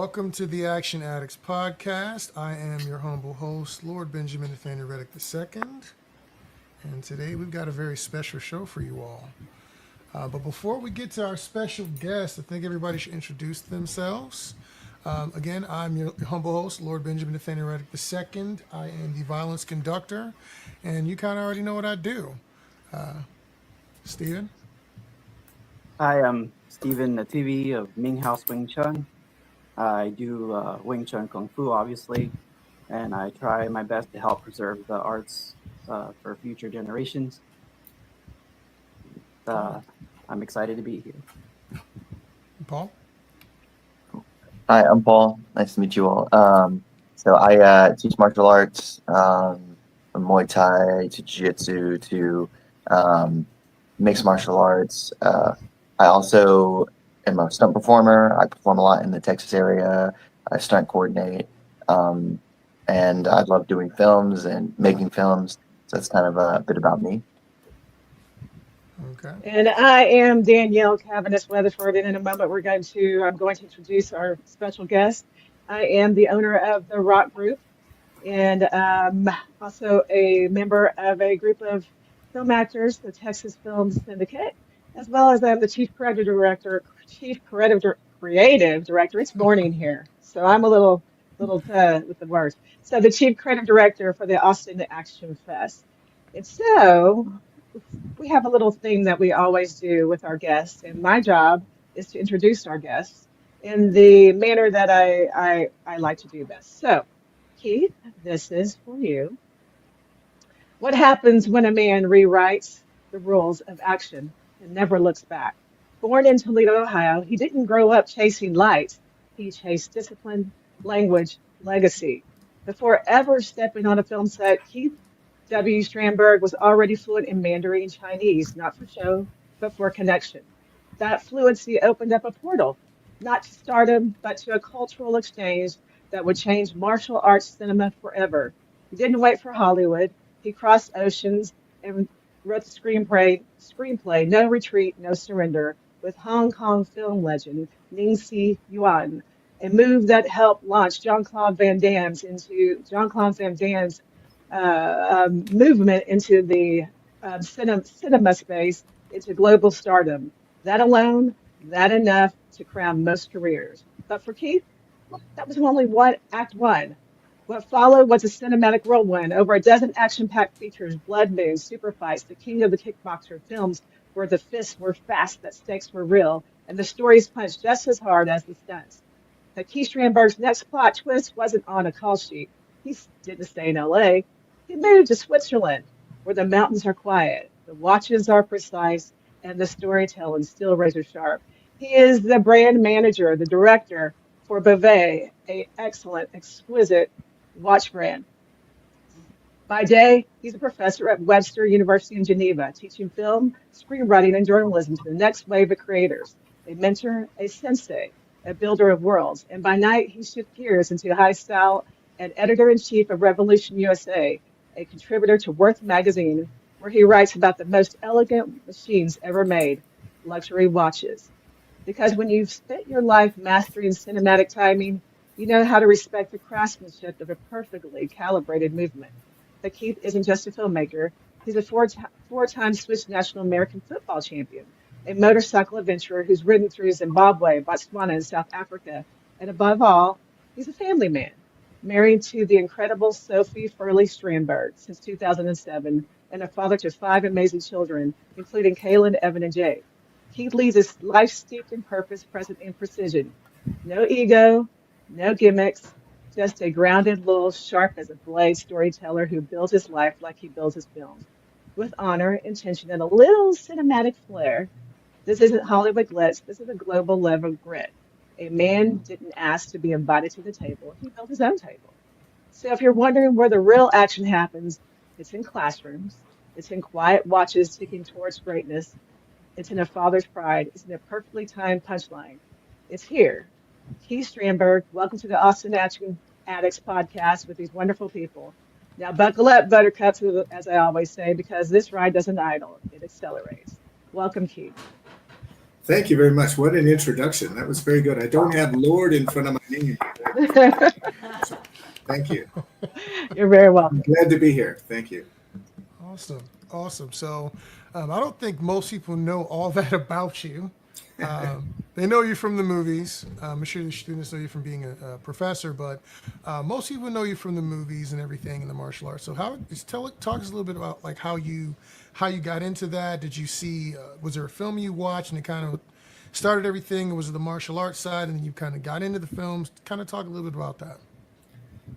Welcome to the Action Addicts Podcast. I am your humble host, Lord Benjamin Nathaniel Redic II. And today we've got a very special show for you all. But before we get to our special guest, I think everybody should introduce themselves. Again, I'm your humble host, Lord Benjamin Nathaniel Redic II. I am the violence conductor, and you kind of already know what I do. Steven? Hi, I'm Steven Nativi of Ming House Wing Chun. I do Wing Chun Kung Fu, obviously, and I try my best to help preserve the arts for future generations. I'm excited to be here. Paul? Hi, I'm Paul. Nice to meet you all. So I teach martial arts, from Muay Thai to Jiu-Jitsu to mixed martial arts. I also am a stunt performer. I perform a lot in the Texas area. I stunt coordinate, and I love doing films and making films. So that's kind of a bit about me. Okay. And I am Danielle Cavanis Weatherford, and in a moment I'm going to introduce our special guest. I am the owner of the Rock Group, and also a member of a group of film actors, the Texas Film Syndicate, as well as I'm the creative director. It's morning here, so I'm a little with the words. So the chief creative director for the Austin Action Fest. And so we have a little thing that we always do with our guests, and my job is to introduce our guests in the manner that I like to do best. So, Keith, this is for you. What happens when a man rewrites the rules of action and never looks back? Born in Toledo, Ohio, he didn't grow up chasing lights. He chased discipline, language, legacy. Before ever stepping on a film set, Keith W. Strandberg was already fluent in Mandarin Chinese, not for show, but for connection. That fluency opened up a portal, not to stardom, but to a cultural exchange that would change martial arts cinema forever. He didn't wait for Hollywood. He crossed oceans and wrote the screenplay No Retreat, No Surrender, with Hong Kong film legend Ning Si Yuan, a move that helped launch Jean Claude Van Damme's movement into the cinema space, into global stardom. That alone, that enough to crown most careers. But for Keith, that was only act one. What followed was a cinematic whirlwind. Over a dozen action-packed features, blood moons, super fights, the king of the kickboxer films where the fists were fast, the stakes were real, and the stories punched just as hard as the stunts. But Keith Strandberg's next plot twist wasn't on a call sheet. He didn't stay in LA. He moved to Switzerland, where the mountains are quiet, the watches are precise, and the storytelling still razor sharp. He is the brand manager, the director for Beauvais, a excellent, exquisite watch brand. By day, he's a professor at Webster University in Geneva, teaching film, screenwriting, and journalism to the next wave of creators. A mentor, a sensei, a builder of worlds. And by night, he shifts gears into high style and editor-in-chief of Revolution USA, a contributor to Worth magazine, where he writes about the most elegant machines ever made, luxury watches. Because when you've spent your life mastering cinematic timing, you know how to respect the craftsmanship of a perfectly calibrated movement. But Keith isn't just a filmmaker. He's a four-time Swiss national American football champion, a motorcycle adventurer who's ridden through Zimbabwe, Botswana, and South Africa. And above all, he's a family man, married to the incredible Sophie Furley Strandberg since 2007, and a father to five amazing children, including Kaylin, Evan, and Jade. Keith leads his life steeped in purpose, present in precision. No ego, no gimmicks, just a grounded, little, sharp as a blade storyteller who builds his life like he builds his films, with honor, intention, and a little cinematic flair. This isn't Hollywood glitz, this is a global level grit. A man didn't ask to be invited to the table, he built his own table. So if you're wondering where the real action happens, it's in classrooms, it's in quiet watches ticking towards greatness, it's in a father's pride, it's in a perfectly timed punchline. It's here. Keith Strandberg, welcome to the Austin Action Addicts Podcast with these wonderful people. Now buckle up, buttercups, as I always say, because this ride doesn't idle, it accelerates. Welcome, Keith. Thank you very much. What an introduction. That was very good. I don't have Lord in front of my name. Thank you. You're very I'm welcome. glad to be here. Thank you. Awesome. So, I don't think most people know all that about you. They know you from the movies. I'm sure the students know you from being a professor, but most people know you from the movies and everything in the martial arts. So, talk us a little bit about like how you got into that. Did you see? Was there a film you watched and it kind of started everything? Or was it the martial arts side and then you kind of got into the films? Kind of talk a little bit about that.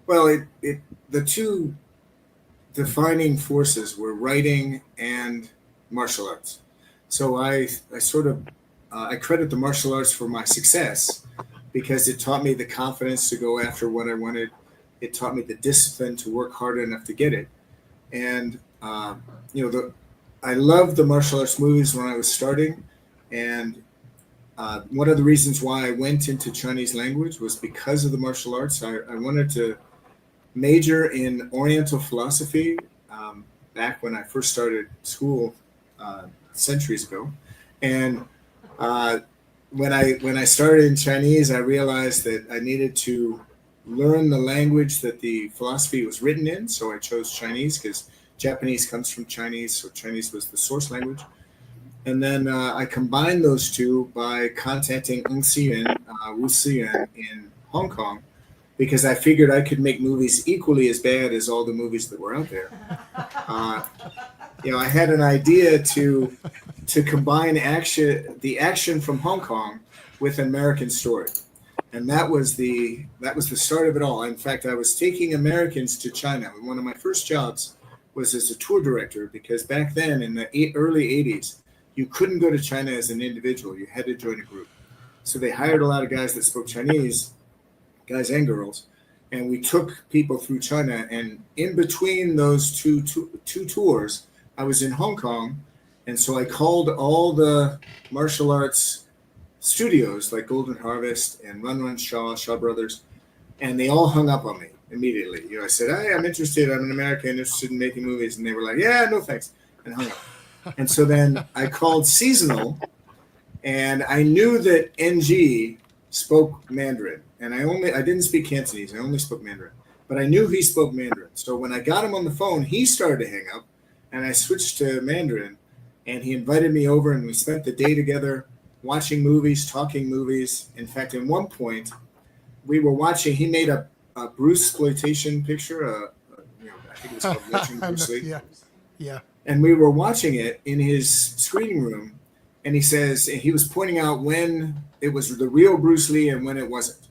Well, the two defining forces were writing and martial arts. So I sort of I credit the martial arts for my success because it taught me the confidence to go after what I wanted. It taught me the discipline to work hard enough to get it. And I loved the martial arts movies when I was starting. And one of the reasons why I went into Chinese language was because of the martial arts. I wanted to major in Oriental philosophy back when I first started school centuries ago. And when I started in Chinese, I realized that I needed to learn the language that the philosophy was written in. So I chose Chinese because Japanese comes from Chinese. So Chinese was the source language. And then I combined those two by contacting Wu Siyuan in Hong Kong, because I figured I could make movies equally as bad as all the movies that were out there. I had an idea to combine the action from Hong Kong with an American story, and that was the start of it all. In fact, I was taking Americans to China. One of my first jobs was as a tour director, because back then in the early 80s, you couldn't go to China as an individual. You had to join a group. So they hired a lot of guys that spoke Chinese, guys and girls, and we took people through China. And in between those two tours, I was in Hong Kong, and so I called all the martial arts studios like Golden Harvest and Run Shaw Brothers, and they all hung up on me immediately. I said, "Hey, I'm interested. I'm an American interested in making movies," and they were like, "Yeah, no thanks," and hung up. And so then I called Seasonal, and I knew that NG spoke Mandarin. And I didn't speak Cantonese. I only spoke Mandarin. But I knew he spoke Mandarin. So when I got him on the phone, he started to hang up. And I switched to Mandarin. And he invited me over, and we spent the day together watching movies, talking movies. In fact, at one point, we were watching, he made a Bruce exploitation picture. I think it was called Watching Bruce Lee. Yeah. And we were watching it in his screening room. And he was pointing out when it was the real Bruce Lee and when it wasn't.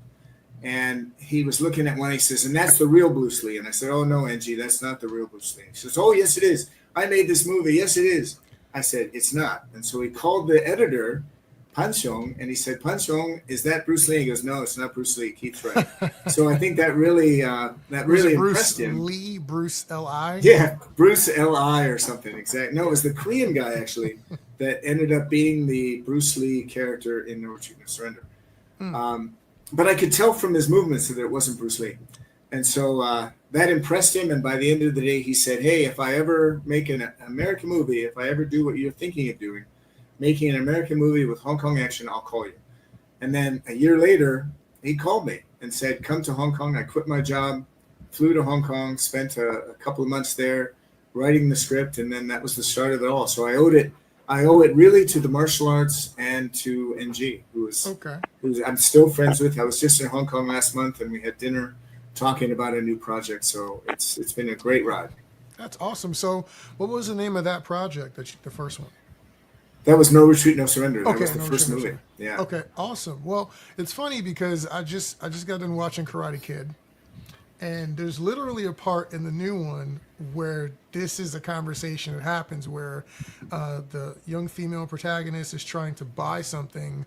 And he was looking at one, he says, "And that's the real Bruce Lee." And I said, "Oh, no, NG, that's not the real Bruce Lee." He says, "Oh, yes, it is. I made this movie. Yes, it is." I said, "It's not." And so he called the editor, Pan Xiong, and he said, "Pan Xiong, is that Bruce Lee?" He goes, "No, it's not Bruce Lee. Keith's right." So I think that really impressed him. Bruce Lee, Bruce L.I.? Yeah, Bruce L.I. or something. Exactly. No, it was the Korean guy, actually, that ended up being the Bruce Lee character in No Retreat, No Surrender. But I could tell from his movements that it wasn't Bruce Lee. And so that impressed him. And by the end of the day, he said, "Hey, if I ever make an American movie, if I ever do what you're thinking of doing, making an American movie with Hong Kong action, I'll call you." And then a year later, he called me and said, "Come to Hong Kong." I quit my job, flew to Hong Kong, spent a couple of months there writing the script. And then that was the start of it all. So I owe it really to the martial arts and to NG, who I'm still friends with. I was just in Hong Kong last month, and we had dinner talking about a new project. So it's been a great ride. That's awesome. So what was the name of that project, the first one? That was No Retreat, No Surrender. That Okay, was the No first Retreat, No movie. Surrender. Yeah. Okay, awesome. Well, it's funny because I just got done watching Karate Kid, and there's literally a part in the new one where this is a conversation that happens where the young female protagonist is trying to buy something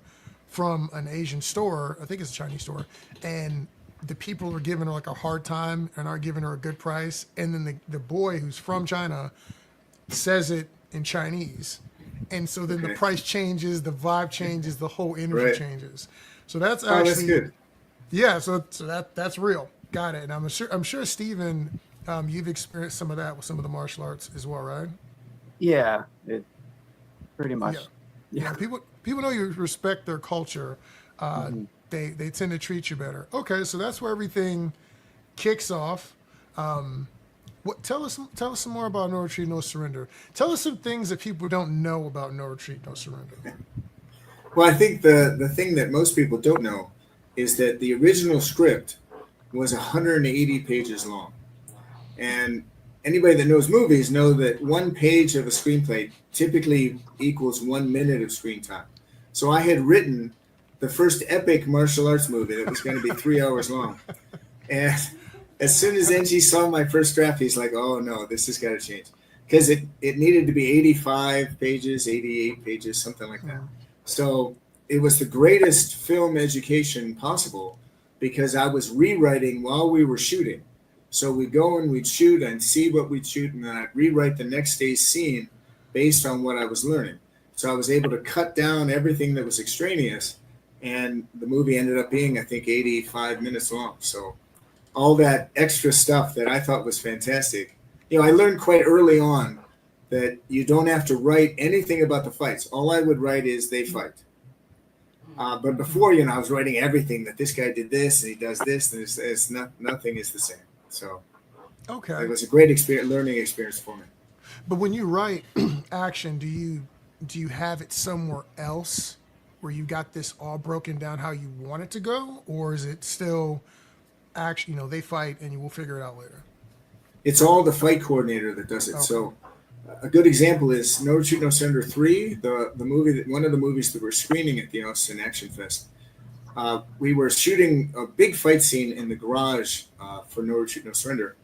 from an Asian store. I think it's a Chinese store, and the people are giving her like a hard time and aren't giving her a good price. And then the boy who's from China says it in Chinese. And so then the price changes, the vibe changes, the whole energy changes. So that's actually that's good. Yeah, so that's real. Got it. And I'm sure Stephen, you've experienced some of that with some of the martial arts as well, right? Yeah, it pretty much. Yeah, people know you respect their culture. They tend to treat you better. Okay, so that's where everything kicks off. Tell us some more about No Retreat, No Surrender. Tell us some things that people don't know about No Retreat, No Surrender. Well, I think the thing that most people don't know is that the original script was 180 pages long. And anybody that knows movies know that one page of a screenplay typically equals 1 minute of screen time. So I had written the first epic martial arts movie that was going to be 3 hours long. And as soon as NG saw my first draft, he's like, oh no, this has got to change. Because it needed to be 85 pages, 88 pages, something like that. So it was the greatest film education possible because I was rewriting while we were shooting. So we'd go and we'd shoot and see what we'd shoot, and then I'd rewrite the next day's scene based on what I was learning. So I was able to cut down everything that was extraneous, and the movie ended up being, I think, 85 minutes long. So all that extra stuff that I thought was fantastic. I learned quite early on that you don't have to write anything about the fights. All I would write is they fight. But before, I was writing everything, that this guy did this and he does this, and nothing is the same. So okay, it was a great learning experience for me. But when you write action, do you have it somewhere else where you got this all broken down how you want it to go, or is it still action? They fight and you will figure it out later. It's all the fight coordinator that does it. Okay. So a good example is No Retreat, No Surrender 3, the movie one of the movies that we're screening at the Austin Action Fest. We were shooting a big fight scene in the garage for No Retreat, No Surrender.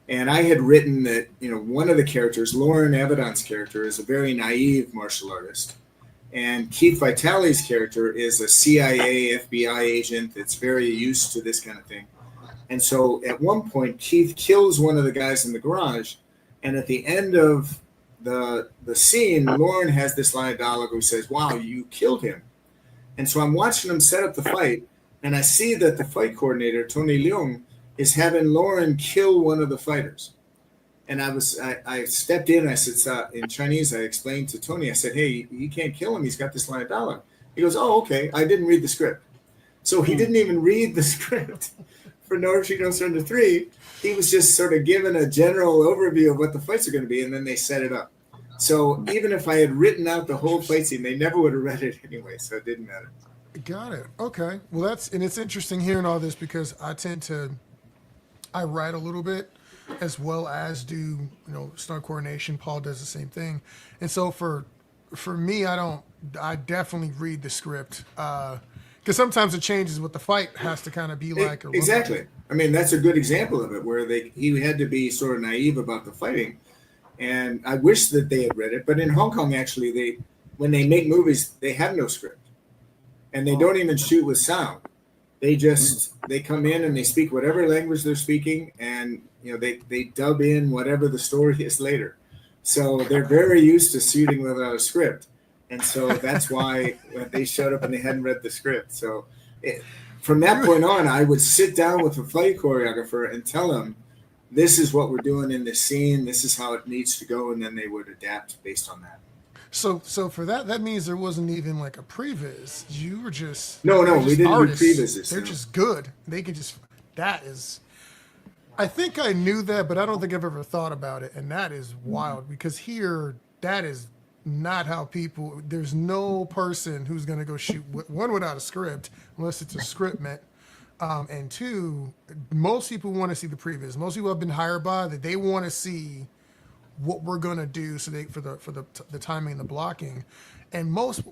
And I had written that, one of the characters, Lauren Avedon's character, is a very naive martial artist. And Keith Vitali's character is a CIA, FBI agent that's very used to this kind of thing. And so at one point, Keith kills one of the guys in the garage. And at the end of the scene, Lauren has this line of dialogue who says, wow, you killed him. And so I'm watching him set up the fight, and I see that the fight coordinator, Tony Leung, is having Lauren kill one of the fighters. And I stepped in, I said, in Chinese, I explained to Tony, I said, hey, you can't kill him. He's got this line of dialogue. He goes, oh, okay. I didn't read the script. So he didn't even read the script for No Retreat, No Surrender 3. He was just sort of given a general overview of what the fights are going to be, and then they set it up. So even if I had written out the whole fight scene, they never would have read it anyway, so it didn't matter. Got it. Okay. Well, it's interesting hearing all this because I write a little bit as well as do, stunt coordination. Paul does the same thing. And so for me, I definitely read the script because sometimes it changes what the fight has to kind of be like. Or exactly. I mean, that's a good example of it where he had to be sort of naive about the fighting. And I wish that they had read it. But in Hong Kong, actually, when they make movies, they have no script. And they don't even shoot with sound. They come in and they speak whatever language they're speaking, and they dub in whatever the story is later. So they're very used to shooting without a script, and so that's why when they showed up and they hadn't read the script. So from that point on, I would sit down with the fight choreographer and tell them, this is what we're doing in this scene, this is how it needs to go, and then they would adapt based on that. So for that means there wasn't even like a previs. You were just no, we didn't do previses. They're just good. They can just I think I knew that, but I don't think I've ever thought about it, and that is wild because here that is not how people. There's no person who's going to go shoot one without a script unless it's a scriptment. And two, most people want to see the previs. Most people have been hired by that. They want to see what we're going to do for the timing and the blocking. And most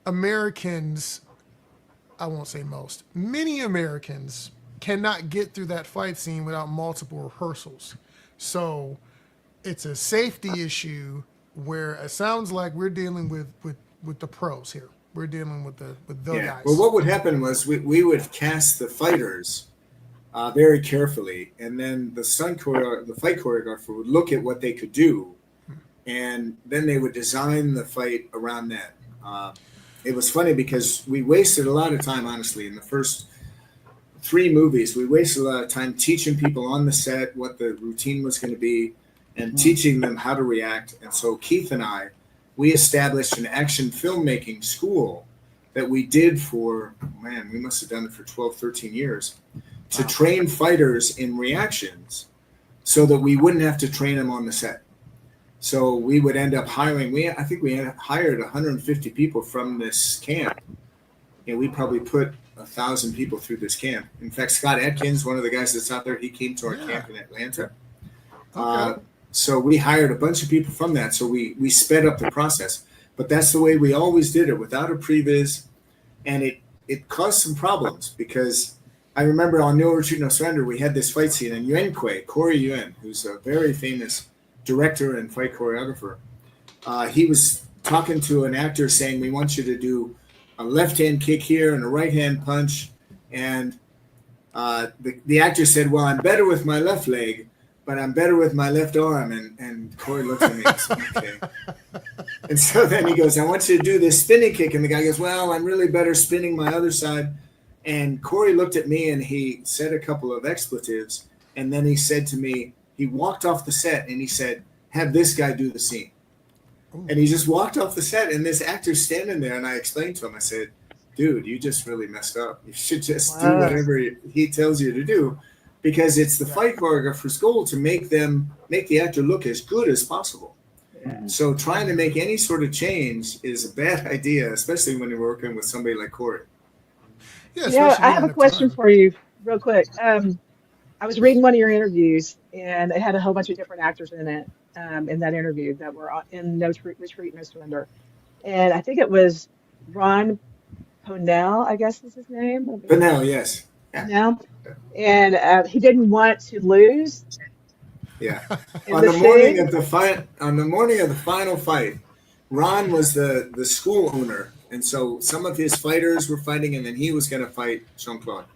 Americans, I won't say most, many Americans cannot get through that fight scene without multiple rehearsals. So it's a safety issue where it sounds like we're dealing with the pros here. We're dealing with the guys. Well, what would happen was we would cast the fighters very carefully, and then the fight choreographer would look at what they could do, and then they would design the fight around that. It was funny because we wasted a lot of time, honestly, in the first 3 movies. We wasted a lot of time teaching people on the set what the routine was going to be, and teaching them how to react. And so Keith and I, we established an action filmmaking school that we did for, man, we must have done it for 12, 13 years to train fighters in reactions so that we wouldn't have to train them on the set. So we would end up hiring, I think we had hired 150 people from this camp. And we probably put 1,000 people through this camp. In fact, Scott Atkins, one of the guys that's out there, he came to our camp in Atlanta. Okay. So we hired a bunch of people from that. So we sped up the process. But that's the way we always did it, without a previs. And it caused some problems because I remember on No Retreat, No Surrender, we had this fight scene, and Corey Yuen, who's a very famous director and fight choreographer, he was talking to an actor saying, we want you to do a left-hand kick here and a right-hand punch. And the actor said, well, I'm better with my left leg, but I'm better with my left arm. And Corey looked at me and said, okay. And so then he goes, I want you to do this spinning kick. And the guy goes, well, I'm really better spinning my other side. And Corey looked at me and he said a couple of expletives. And then he said to me, he walked off the set and he said, have this guy do the scene. Ooh. And he just walked off the set, and this actor's standing there. And I explained to him, I said, dude, you just really messed up. You should just do whatever he tells you to do, because it's the fight choreographer's goal to make the actor look as good as possible. Yeah. So trying to make any sort of change is a bad idea, especially when you're working with somebody like Corey. Yeah, I have a question for you real quick. I was reading one of your interviews, and it had a whole bunch of different actors in it, in that interview that were in No Retreat, No Surrender. And I think it was Ron Ponell, I guess is his name. Ponell, yes. Ponell. And he didn't want to lose. Yeah. On the morning of the final fight, Ron was the school owner. And so some of his fighters were fighting, and then he was going to fight Jean-Claude.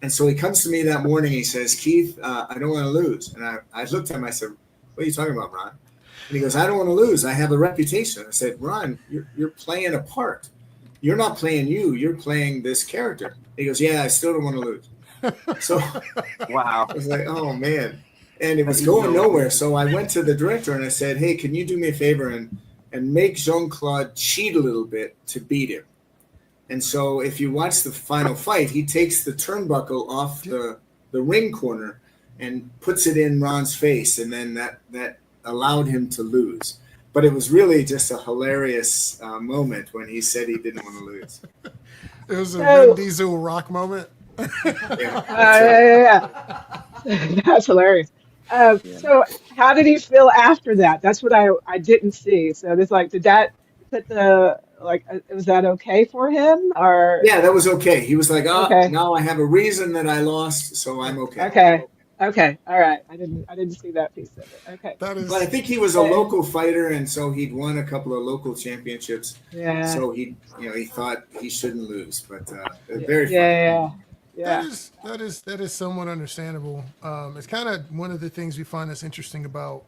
And so he comes to me that morning. He says, Keith, I don't want to lose. And I looked at him. I said, what are you talking about, Ron? And he goes, I don't want to lose. I have a reputation. I said, Ron, you're playing a part. You're not playing you. You're playing this character. He goes, yeah, I still don't want to lose. So wow. I was like, oh, man. And it was going nowhere. So I went to the director and I said, hey, can you do me a favor and make Jean-Claude cheat a little bit to beat him? And so if you watch the final fight, he takes the turnbuckle off the ring corner and puts it in Ron's face. And then that allowed him to lose. But it was really just a hilarious moment when he said he didn't want to lose. It was a Vin Diesel Rock moment. Yeah. That's hilarious. So how did he feel after that? That's what I didn't see. So it's like, did that put was that okay for him, or? Yeah, that was okay. He was like, okay. Now I have a reason that I lost, so I'm okay. Okay. All right. I didn't see that piece of it. Okay. But I think he was a local fighter, and so he'd won a couple of local championships. Yeah. So he thought he shouldn't lose, but very funny. Yeah. That is somewhat understandable. It's kind of one of the things we find that's interesting about.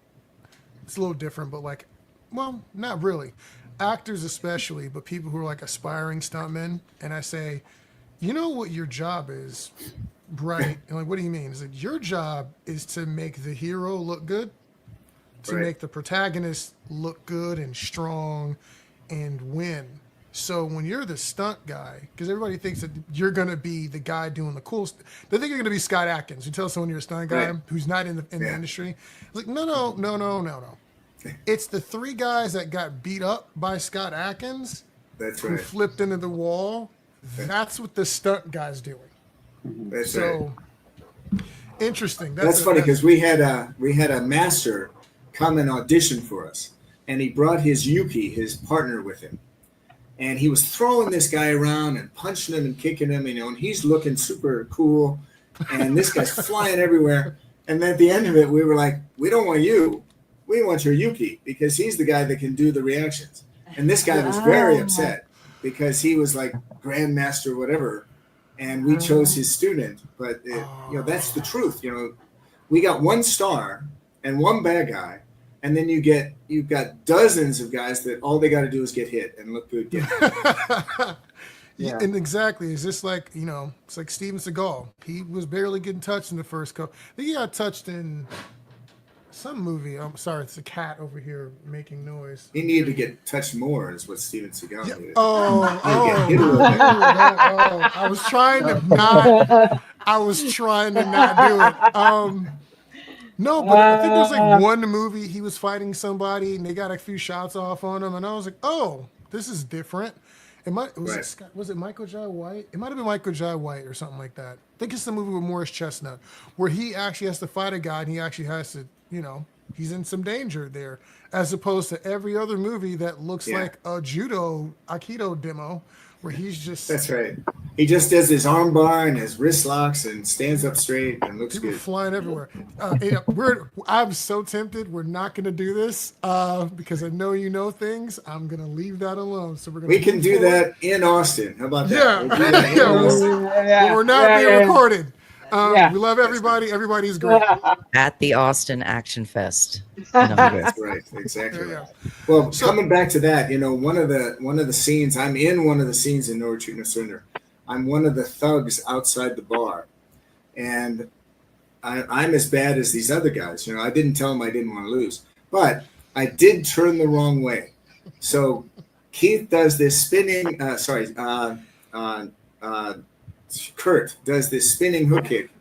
It's a little different, but not really. Actors especially, but people who are like aspiring stuntmen, and I say, you know what your job is, right? And like, what do you mean? Is like your job is to make the hero look good, to make the protagonist look good and strong, and win. So when you're the stunt guy, because everybody thinks that you're going to be the guy doing the cool stuff. They think you're going to be Scott Atkins. You tell someone you're a stunt guy who's not in the industry. It's like, no. It's the three guys that got beat up by Scott Atkins who flipped into the wall. That's what the stunt guy's doing. That's interesting. That's funny because we had a master come and audition for us, and he brought his Yuki, his partner, with him. And he was throwing this guy around and punching him and kicking him, and he's looking super cool. And this guy's flying everywhere. And then at the end of it, we were like, we don't want you. We want your Yuki, because he's the guy that can do the reactions. And this guy was very upset because he was like grandmaster, whatever. And we chose his student. But, that's the truth. We got one star and one bad guy. And then you've got dozens of guys that all they got to do is get hit and look good. And exactly, it's just like it's like Steven Seagal. He was barely getting touched in the first couple. I think he got touched in some movie. I'm sorry, it's a cat over here making noise. He needed to get touched more, is what Steven Seagal Yeah. needed. Oh, Hit a little bit. I was trying to not. I was trying to not do it. No, but I think there was like one movie he was fighting somebody and they got a few shots off on him, and I was like, oh, this is different. Was it Michael Jai White? It might have been Michael Jai White or something like that. I think it's the movie with Morris Chestnut where he actually has to fight a guy and he actually has to, he's in some danger there, as opposed to every other movie that looks like a Aikido demo where he's just. That's right. He just does his arm bar and his wrist locks and stands up straight and looks people good. flying everywhere. I'm so tempted. We're not going to do this because I know you know things. I'm going to leave that alone. So we're going. We can do that in Austin. How about that? Yeah, We'll do that in Austin. But we're not being recorded. We love everybody. Everybody's great. At the Austin Action Fest. That's right. Exactly. Yeah. Well, coming back to that, one of the scenes, I'm in one of the scenes in No Retreat, No Surrender. I'm one of the thugs outside the bar, and I'm as bad as these other guys. I didn't tell them I didn't want to lose, but I did turn the wrong way. So Keith does this spinning. Kurt does this spinning hook kick,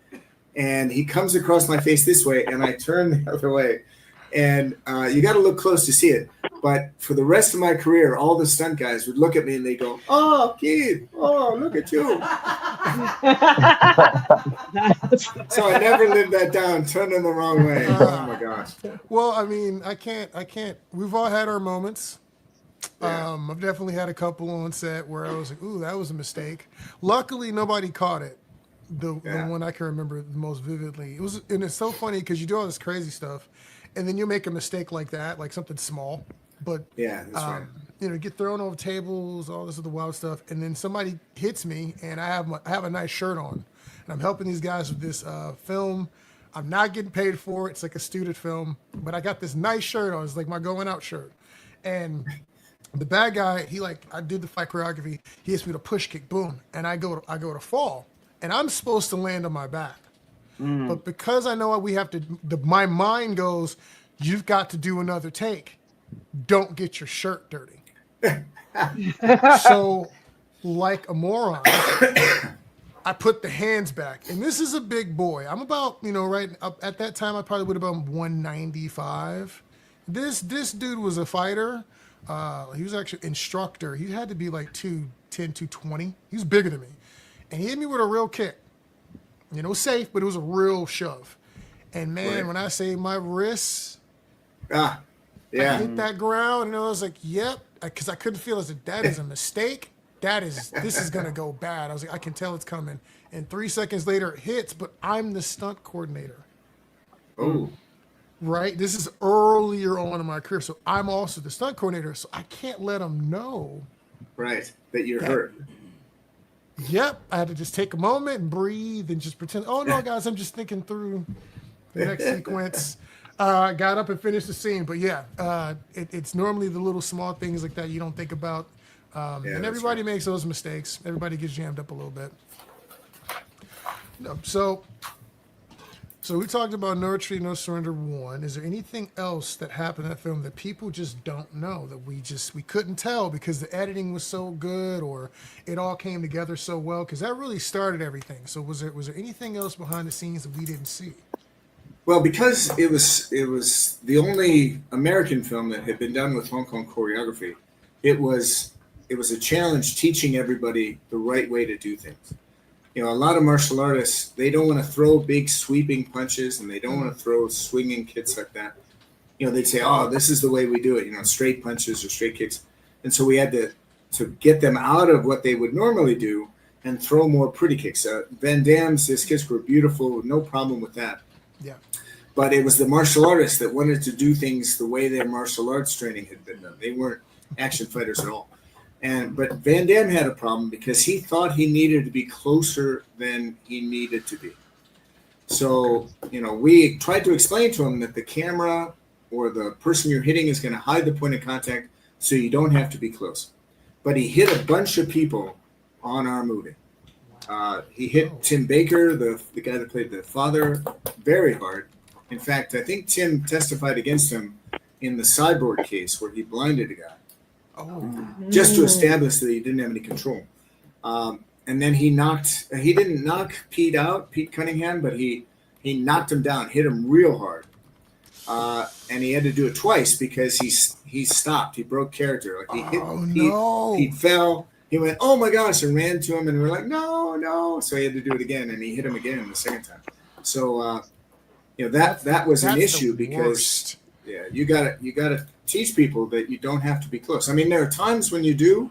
and he comes across my face this way, and I turn the other way. And you got to look close to see it. But for the rest of my career, all the stunt guys would look at me and they go, "Oh, Keith! Oh, look at you!" So I never lived that down, turning the wrong way. Oh my gosh. Well, I mean, I can't. We've all had our moments. I've definitely had a couple on set where I was like, "Ooh, that was a mistake." Luckily, nobody caught it. The one I can remember the most vividly. And it's so funny because you do all this crazy stuff, and then you make a mistake like that, like something small. But that's right. Get thrown over tables, all this other wild stuff, and then somebody hits me, and I have a nice shirt on, and I'm helping these guys with this film. I'm not getting paid for it. It's like a student film, but I got this nice shirt on. It's like my going out shirt, and the bad guy, I did the fight choreography. He hits me with a push kick, boom, and I go to fall, and I'm supposed to land on my back, but because I know we have to, my mind goes, you've got to do another take. Don't get your shirt dirty. So, like a moron, I put the hands back, and this is a big boy. I'm about, right up at that time, I probably would have been 195. This dude was a fighter. He was actually an instructor. He had to be like 210, 220. He was bigger than me. And he hit me with a real kick. Safe, but it was a real shove. And man, when I say my wrists, I hit that ground, and I was like, yep, because I couldn't feel it. I was like, that is a mistake. This is going to go bad. I was like, I can tell it's coming. And 3 seconds later, it hits, but I'm the stunt coordinator. Oh. Right? This is earlier on in my career, so I'm also the stunt coordinator, so I can't let them know. Right, that you're hurt. Yep, I had to just take a moment and breathe and just pretend, oh, no, guys, I'm just thinking through the next sequence. Got up and finished the scene, but it's normally the little small things like that you don't think about. And everybody makes those mistakes. Everybody gets jammed up a little bit. So we talked about No Retreat, No Surrender 1. Is there anything else that happened in that film that people just don't know, that we couldn't tell because the editing was so good or it all came together so well? Because that really started everything. So was there anything else behind the scenes that we didn't see? Well, because it was the only American film that had been done with Hong Kong choreography, it was a challenge teaching everybody the right way to do things. A lot of martial artists, they don't want to throw big sweeping punches and they don't want to throw swinging kicks like that. They'd say, oh, this is the way we do it, straight punches or straight kicks. And so we had to get them out of what they would normally do and throw more pretty kicks. Van Damme's, his kicks were beautiful, no problem with that. Yeah. But it was the martial artists that wanted to do things the way their martial arts training had been done. They weren't action fighters at all. But Van Damme had a problem because he thought he needed to be closer than he needed to be. So, we tried to explain to him that the camera or the person you're hitting is going to hide the point of contact so you don't have to be close. But he hit a bunch of people on our movie. He hit Tim Baker, the guy that played the father, very hard. In fact, I think Tim testified against him in the Cyborg case where he blinded a guy just to establish that he didn't have any control. And then he didn't knock Pete out, Pete Cunningham, but he knocked him down, hit him real hard. And he had to do it twice because he stopped. He broke character. Like he hit Pete fell. He went, oh my gosh, and ran to him, and we're like, no. So he had to do it again, and he hit him again the second time. So that was an issue because you gotta teach people that you don't have to be close. I mean, there are times when you do,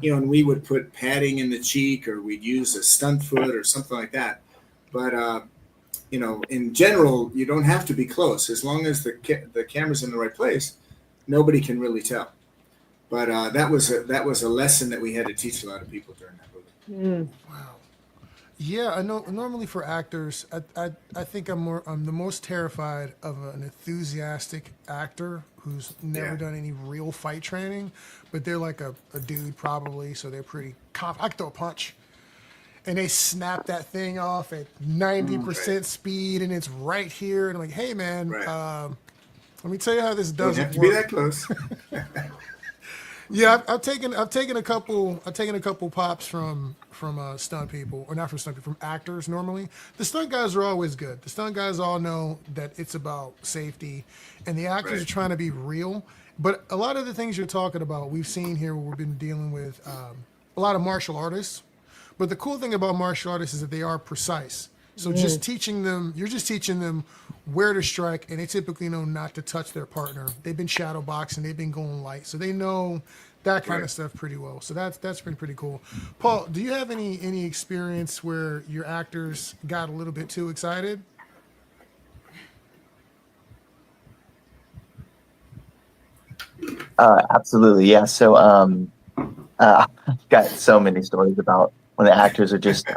and we would put padding in the cheek or we'd use a stunt foot or something like that. But in general, you don't have to be close as long as the camera's in the right place. Nobody can really tell. But that was a lesson that we had to teach a lot of people during that movie. Wow. Yeah, I know. Normally for actors, I think I'm the most terrified of an enthusiastic actor who's never done any real fight training, but they're like a dude probably, so they're pretty confident. I can throw a punch, and they snap that thing off at 90% speed, and it's right here. And I'm like, hey man, let me tell you how this doesn't have to work. be that close. Yeah, I've taken a couple pops from stunt people, or not from stunt people, from actors. Normally, the stunt guys are always good. The stunt guys all know that it's about safety, and the actors are trying to be real. But a lot of the things you're talking about, we've seen here. We've been dealing with a lot of martial artists. But the cool thing about martial artists is that they are precise. So you're just teaching them where to strike, and they typically know not to touch their partner. They've been shadow boxing, they've been going light, so they know that kind of stuff pretty well. So that's been pretty cool. Paul, do you have any experience where your actors got a little bit too excited? Absolutely, yeah. So I've got so many stories about when the actors are just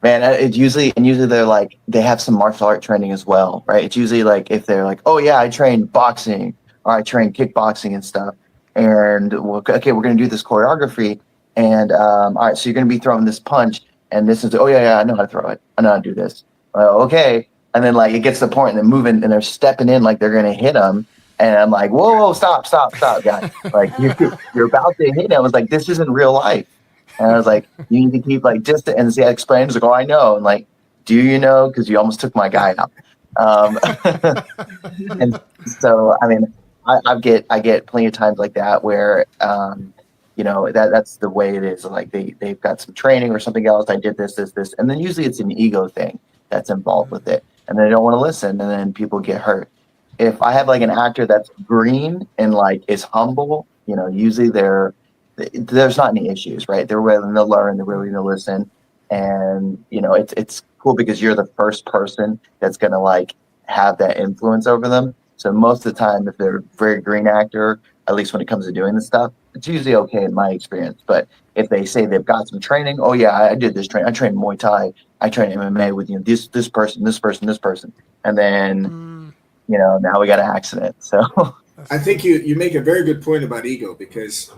man, it's usually they're like, they have some martial art training as well, right? It's usually like if they're like, oh yeah, I train boxing or I train kickboxing and stuff, and okay, we're gonna do this choreography, and all right, so you're gonna be throwing this punch, and this is, oh yeah, I know how to throw it, I know how to do this. Okay, and then like it gets to the point and they're moving and they're stepping in like they're gonna hit them, and I'm like, whoa, stop, guys! Like you're about to hit him. I was like, this isn't real life. And I was like, you need to keep like distant. And the explainers like, oh, I know. And like, do you know? Because you almost took my guy out. And so, I mean, I get plenty of times like that where, that's the way it is. Like they've got some training or something else. I did this. And then usually it's an ego thing that's involved with it. And they don't want to listen. And then people get hurt. If I have like an actor that's green and like is humble, usually there's not any issues, right? They're willing to learn, they're willing to listen, and it's cool because you're the first person that's gonna like have that influence over them. So most of the time, if they're a very green actor, at least when it comes to doing this stuff, it's usually okay in my experience. But if they say they've got some training, oh yeah, I did this training. I trained Muay Thai, I trained MMA with this person, and then now we got an accident. So I think you make a very good point about ego, because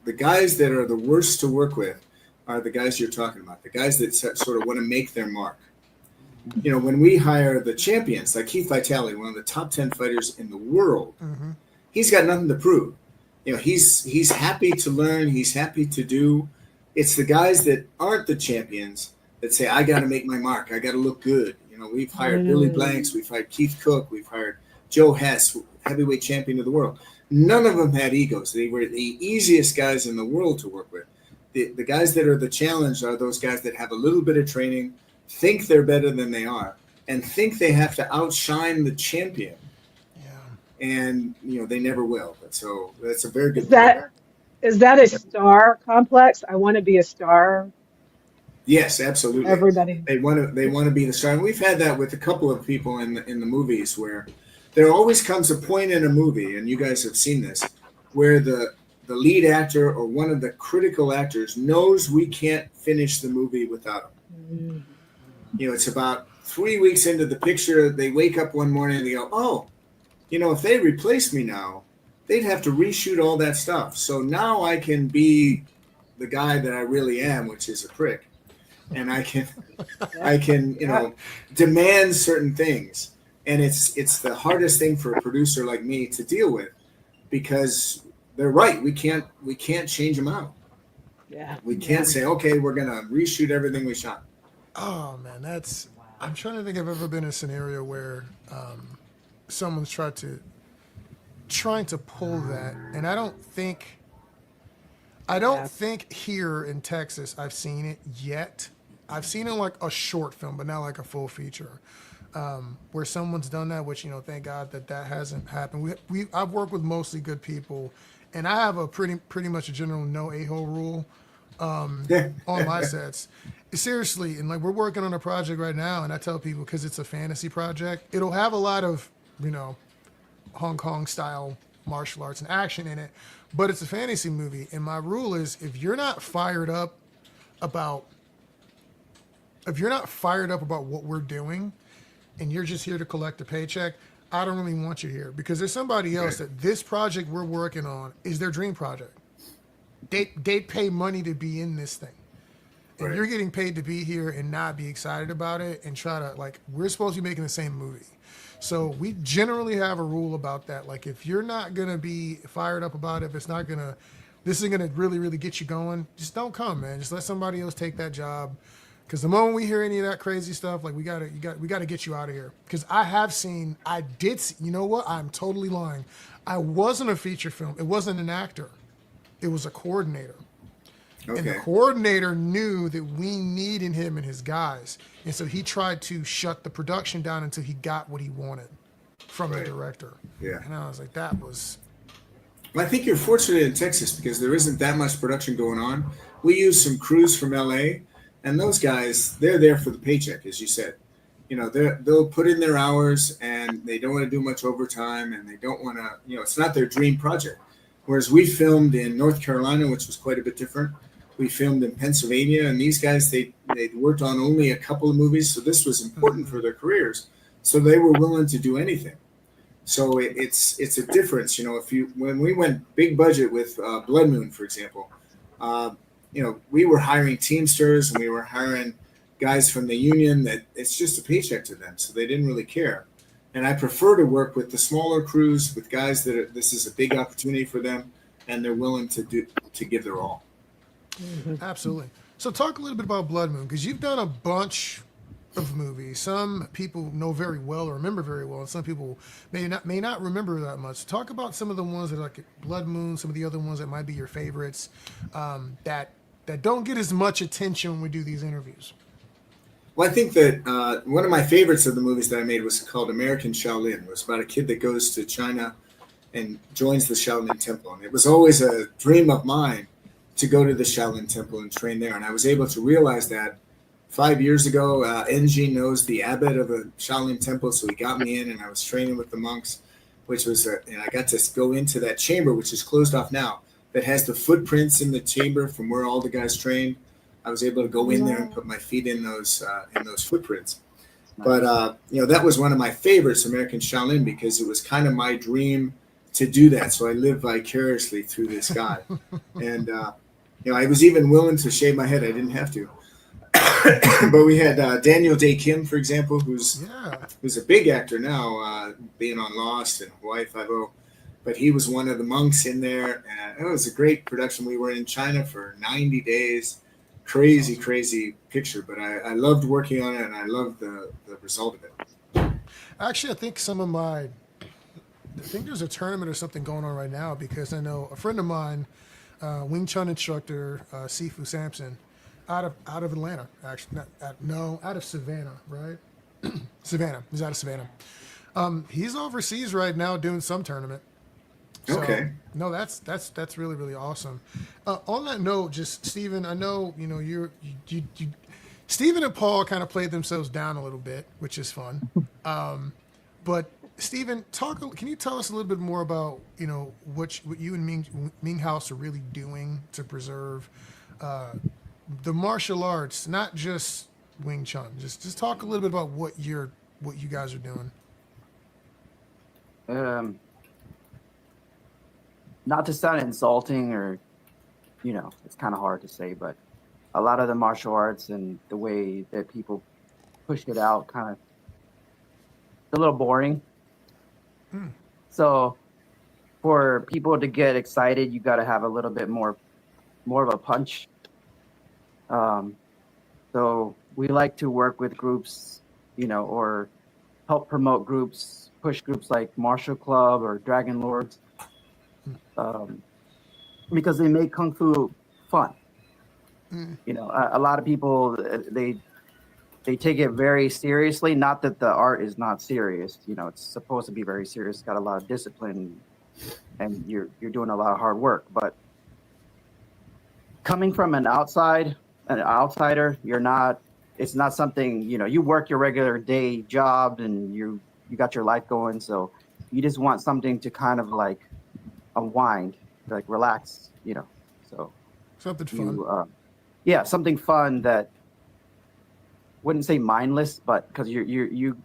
the guys that are the worst to work with are the guys you're talking about, the guys that sort of want to make their mark. When we hire the champions, like Keith Vitali, one of the top 10 fighters in the world, he's got nothing to prove. He's happy to learn, he's happy to do. It's the guys that aren't the champions that say, I got to make my mark, I got to look good. We've hired Billy Blanks, we've hired Keith Cook, we've hired Joe Hess, heavyweight champion of the world. None of them had egos. They were the easiest guys in the world to work with. The guys that are the challenge are those guys that have a little bit of training, think they're better than they are, and think they have to outshine the champion. Yeah. And, they never will. But so that's a very good point. Is that a star complex? I want to be a star. Yes, absolutely. Everybody. They want to be the star. And we've had that with a couple of people in the movies where there always comes a point in a movie, and you guys have seen this, where the lead actor or one of the critical actors knows we can't finish the movie without him. It's about 3 weeks into the picture, they wake up one morning and they go, oh, if they replaced me now, they'd have to reshoot all that stuff. So now I can be the guy that I really am, which is a prick. And I can demand certain things. And it's the hardest thing for a producer like me to deal with, because they're right. We can't change them out. Yeah. We can't say, okay, we're gonna reshoot everything we shot. Oh man, I'm trying to think if I've ever been in a scenario where someone's trying to pull that, and I don't think here in Texas I've seen it yet. I've seen it like a short film, but not like a full feature, where someone's done that. Which, thank God that hasn't happened. I've worked with mostly good people, and I have a pretty much a general no a-hole rule on my sets. Seriously, and like we're working on a project right now, and I tell people, because it's a fantasy project, it'll have a lot of Hong Kong style martial arts and action in it, but it's a fantasy movie, and my rule is if you're not fired up about what we're doing and you're just here to collect a paycheck, I don't really want you here, because there's somebody else that this project we're working on is their dream project. They pay money to be in this thing. And you're getting paid to be here and not be excited about it and try to, like, we're supposed to be making the same movie. So we generally have a rule about that. Like, if you're not going to be fired up about it, if this isn't going to really, really get you going, just don't come, man. Just let somebody else take that job. Because the moment we hear any of that crazy stuff, like, we got to get you out of here. Because you know what? I'm totally lying. I wasn't a feature film. It wasn't an actor. It was a coordinator. Okay. And the coordinator knew that we needed him and his guys. And so he tried to shut the production down until he got what he wanted from the director. Yeah. And I was like, Well, I think you're fortunate in Texas because there isn't that much production going on. We use some crews from LA, and those guys, they're there for the paycheck, as you said. They'll put in their hours, and they don't want to do much overtime, and they don't want to, it's not their dream project. Whereas we filmed in North Carolina, which was quite a bit different. We filmed in Pennsylvania, and these guys, they worked on only a couple of movies, so this was important for their careers. So they were willing to do anything. So it's a difference, when we went big budget with Blood Moon, for example, we were hiring Teamsters and we were hiring guys from the union that it's just a paycheck to them, so they didn't really care. And I prefer to work with the smaller crews, with guys this is a big opportunity for them, and they're willing to give their all. Mm-hmm. Absolutely. So talk a little bit about Blood Moon, because you've done a bunch of movies. Some people know very well or remember very well, and some people may not remember that much. Talk about some of the ones that are like Blood Moon, some of the other ones that might be your favorites, that don't get as much attention when we do these interviews. Well, I think that one of my favorites of the movies that I made was called American Shaolin. It was about a kid that goes to China and joins the Shaolin Temple. And it was always a dream of mine to go to the Shaolin Temple and train there. And I was able to realize that 5 years ago. NG knows the abbot of a Shaolin Temple, so he got me in, and I was training with the monks, which was, and I got to go into that chamber, which is closed off now, that has the footprints in the chamber from where all the guys trained. I was able to go in there and put my feet in those footprints. But that was one of my favorites, American Shaolin, because it was kind of my dream to do that. So I lived vicariously through this guy, and I was even willing to shave my head. I didn't have to. But we had Daniel Day Kim, for example, who's a big actor now, being on Lost and Hawaii Five-0. But he was one of the monks in there, and it was a great production. We were in China for 90 days. Crazy picture, but I loved working on it, and I loved the result of it. Actually, I think there's a tournament or something going on right now, because I know a friend of mine, Wing Chun instructor, Sifu Sampson, out of Atlanta, actually, out of Savannah, right? Savannah. He's out of Savannah. He's overseas right now doing some tournament. So, okay. No, that's really, really awesome. On that note, just Stephen, I know you Stephen and Paul kind of played themselves down a little bit, which is fun. But Stephen, can you tell us a little bit more about what you and Ming House are really doing to preserve the martial arts, not just Wing Chun. Just talk a little bit about what you guys are doing. Not to sound insulting or, it's kind of hard to say, but a lot of the martial arts and the way that people push it out kind of a little boring. So for people to get excited, you got to have a little bit more of a punch. So we like to work with groups, or help promote groups, push groups like Martial Club or Dragon Lords, because they make Kung Fu fun. A lot of people, they take it very seriously. Not that the art is not serious. It's supposed to be very serious. It's got a lot of discipline, and you're doing a lot of hard work. But coming from an outsider, you're not. It's not something, you work your regular day job and you got your life going. So you just want something to kind of like unwind, like relax, so Something fun. Something fun that wouldn't say mindless, but because you're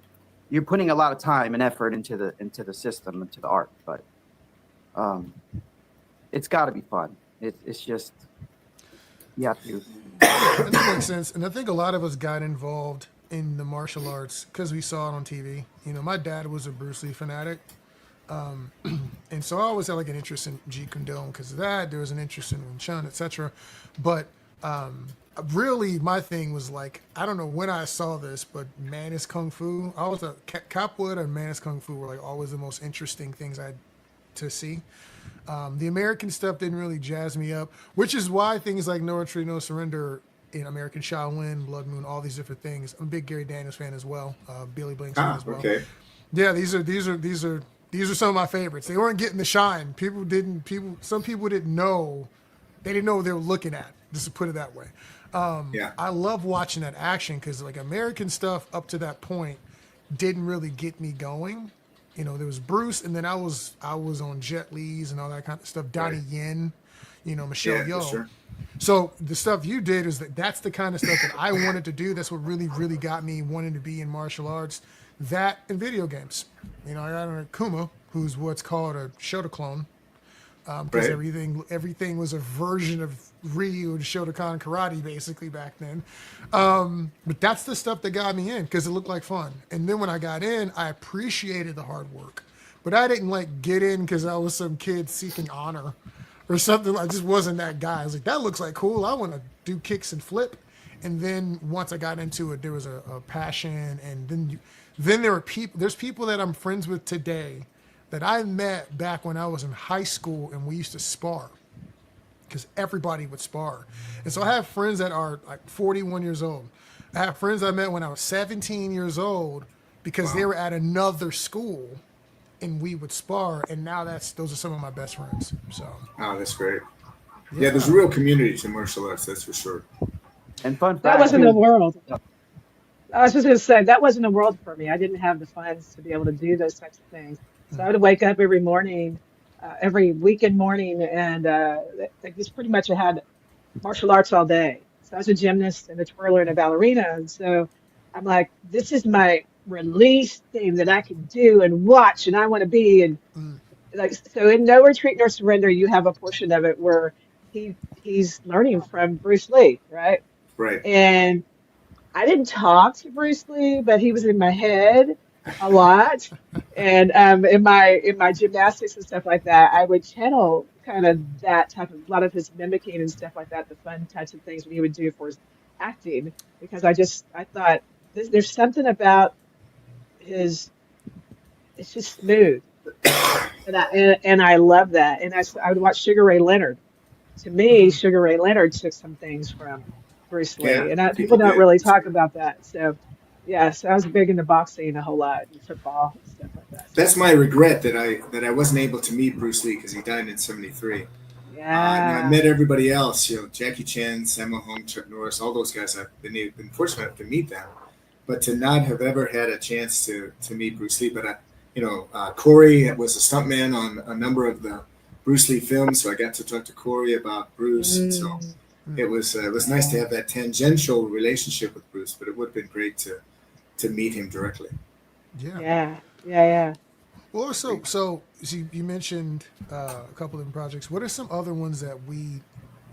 putting a lot of time and effort into the system, into the art, but it's got to be fun. It's just, you have to. And that makes sense. And I think a lot of us got involved in the martial arts because we saw it on TV. My dad was a Bruce Lee fanatic. And so I always had like an interest in Jeet Kune Do because of that. There was an interest in Wing Chun, etc. But really my thing was like, I don't know when I saw this, but Manus Kung Fu. I was a Capoeira and Manus Kung Fu were like always the most interesting things I had to see. The American stuff didn't really jazz me up, which is why things like No Retreat, No Surrender in American Shaolin, Blood Moon, all these different things. I'm a big Gary Daniels fan as well. Billy Blanks fan as well. Okay. Yeah, these are some of my favorites. They weren't getting the shine. Some people didn't know. They didn't know what they were looking at. Just to put it that way. I love watching that action because like American stuff up to that point didn't really get me going. There was Bruce, and then I was on Jet Li's and all that kind of stuff. Donnie Yen, Michelle Yeoh. Sure. So the stuff you did is that's the kind of stuff that I wanted to do. That's what really, really got me wanting to be in martial arts. That and video games. I got an Akuma, who's what's called a Shota clone, because everything was a version of Ryu and Shotokan karate basically back then. But that's the stuff that got me in because it looked like fun. And then when I got in, I appreciated the hard work, but I didn't like get in because I was some kid seeking honor or something. I just wasn't that guy. I was like, that looks like cool. I want to do kicks and flip. And then once I got into it, there was a passion. And then there were people. There's people that I'm friends with today that I met back when I was in high school, and we used to spar because everybody would spar. And so I have friends that are like 41 years old. I have friends I met when I was 17 years old because they were at another school and we would spar. And now those are some of my best friends. So. Oh, that's great. Yeah, there's a real community to martial arts, that's for sure. And fun fact, That wasn't a world. I was just going to say, that wasn't a world for me. I didn't have the funds to be able to do those types of things. So I would wake up every morning, every weekend morning, and just pretty much I had martial arts all day. So I was a gymnast and a twirler and a ballerina. And so I'm like, this is my release thing that I can do and watch, and I want to be. And so in No Retreat, No Surrender, you have a portion of it where he's learning from Bruce Lee, right? Right. And I didn't talk to Bruce Lee, but he was in my head a lot. And in my gymnastics and stuff like that, I would channel kind of that type of, a lot of his mimicking and stuff like that, the fun types of things that he would do for his acting, because I thought there's something about it's just smooth. And I love that. And I would watch Sugar Ray Leonard. To me, Sugar Ray Leonard took some things from Bruce Lee, and people don't really talk about that. So, so I was big into boxing a whole lot, and football and stuff like that. That's my regret that I wasn't able to meet Bruce Lee because he died in '73. Yeah. I met everybody else, Jackie Chan, Sammo Hung, Chuck Norris, all those guys. I've been fortunate to meet them, but to not have ever had a chance to meet Bruce Lee. But Corey was a stuntman on a number of the Bruce Lee films, so I got to talk to Corey about Bruce, and so it was nice to have that tangential relationship with Bruce. But it would have been great to meet him directly. Yeah. Well, so you mentioned a couple of projects. What are some other ones that we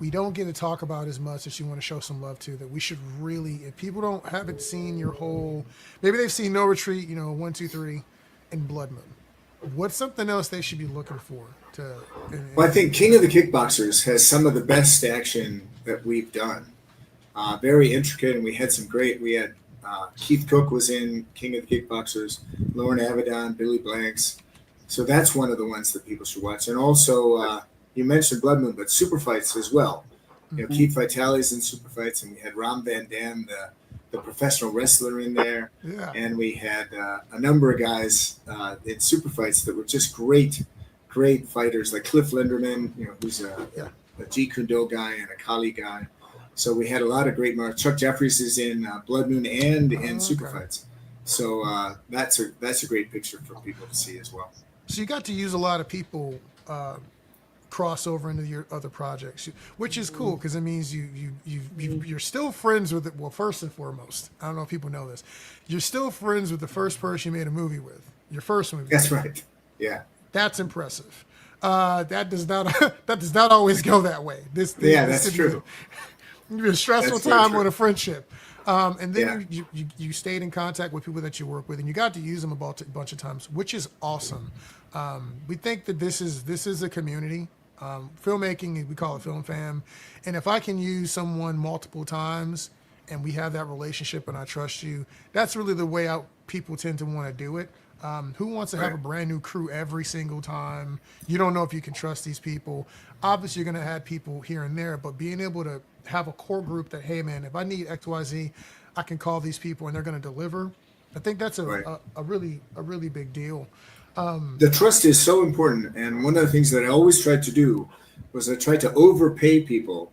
we don't get to talk about as much as you want to show some love to, that we should really, if people haven't seen your whole, maybe they've seen No Retreat, 1, 2, 3, and Blood Moon. What's something else they should be looking for to? Well, I think King of the Kickboxers has some of the best action that we've done. Very intricate, and we had some great. We had Keith Cook was in King of the Kickboxers, Lauren Avedon, Billy Blanks. So that's one of the ones that people should watch. And also, you mentioned Blood Moon, but Superfights as well. Keith Vitali's in Superfights, and we had Ram Van Dam, the professional wrestler, in there. Yeah. And we had a number of guys in Superfights that were just great fighters, like Cliff Linderman, who's a Jeet Kune Do guy and a Kali guy. So we had a lot of great marks. Chuck Jeffries is in Blood Moon and in Superfights. So that's a great picture for people to see as well. So you got to use a lot of people cross over into your other projects, which is cool because it means you're still friends with it. Well, first and foremost, I don't know if people know this, you're still friends with the first person you made a movie with. Your first movie. That's right. Yeah. That's impressive. That does not always go that way. That's true. Be a stressful time with a friendship. And then you stayed in contact with people that you work with, and you got to use them a bunch of times, which is awesome. We think that this is a community. Filmmaking, we call it Film Fam. And if I can use someone multiple times and we have that relationship and I trust you, that's really the way people tend to want to do it. Who wants to have a brand new crew every single time? You don't know if you can trust these people. Obviously, you're going to have people here and there, but being able to have a core group that, hey, man, if I need XYZ, I can call these people and they're going to deliver. I think that's a really big deal. The trust is so important. And one of the things that I always tried to do was I tried to overpay people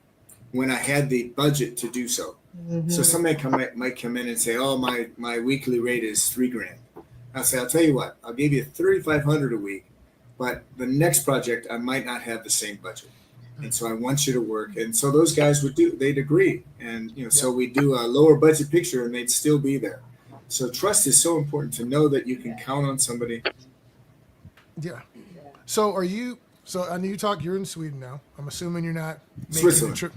when I had the budget to do so. Mm-hmm. So somebody might come in and say, oh, my weekly rate is $3,000. I'll say, I'll tell you what, I'll give you $3,500 a week, but the next project I might not have the same budget. And so I want you to work. And so those guys they'd agree. And, so we do a lower budget picture and they'd still be there. So trust is so important, to know that you can count on somebody. Yeah. So I know you're in Sweden now. I'm assuming you're not making Switzerland. a trip.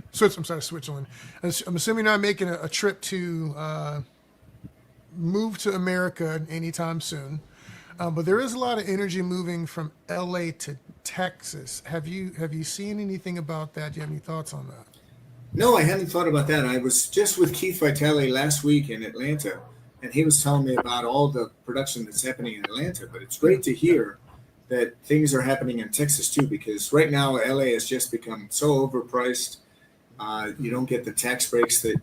Switzerland. I'm assuming you're not making a trip to move to America anytime soon. But there is a lot of energy moving from LA to Texas. Have you seen anything about that? Do you have any thoughts on that? No, I hadn't thought about that. I was just with Keith Vitali last week in Atlanta, and he was telling me about all the production that's happening in Atlanta. But it's great to hear that things are happening in Texas too, because right now LA has just become so overpriced. You don't get the tax breaks that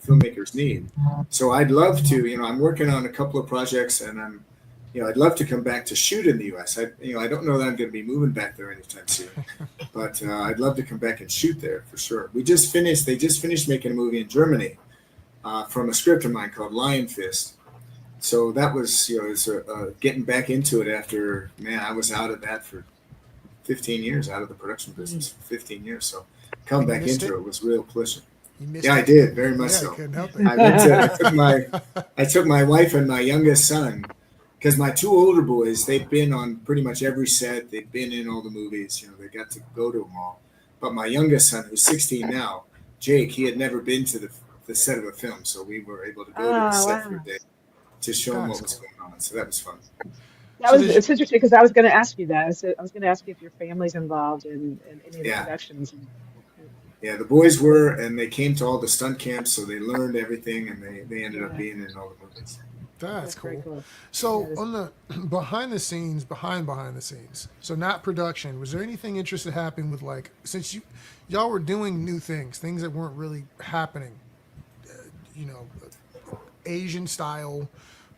filmmakers need. So I'd love to, I'm working on a couple of projects, and I'd love to come back to shoot in the U.S. I don't know that I'm going to be moving back there anytime soon, but I'd love to come back and shoot there for sure. They just finished making a movie in Germany from a script of mine called Lion Fist. So that was, it's getting back into it after, I was out of that for 15 years, out of the production business for 15 years. So come back into it was real pleasure. Yeah, I did, very much so. Couldn't help it. I took my wife and my youngest son, because my two older boys, they've been on pretty much every set. They've been in all the movies. They got to go to them all. But my youngest son, who's 16 now, Jake, he had never been to the set of a film, so we were able to go to the set for a day to show him what was going on. So that was fun. It's interesting because I was going to ask you that. I was going to ask you if your family's involved in any of the productions. Yeah, the boys were, and they came to all the stunt camps, so they learned everything, and they ended up being in all the movies. That's cool. So on the behind the scenes, so not production, was there anything interesting happening with, like, since y'all were doing new things that weren't really happening, Asian style,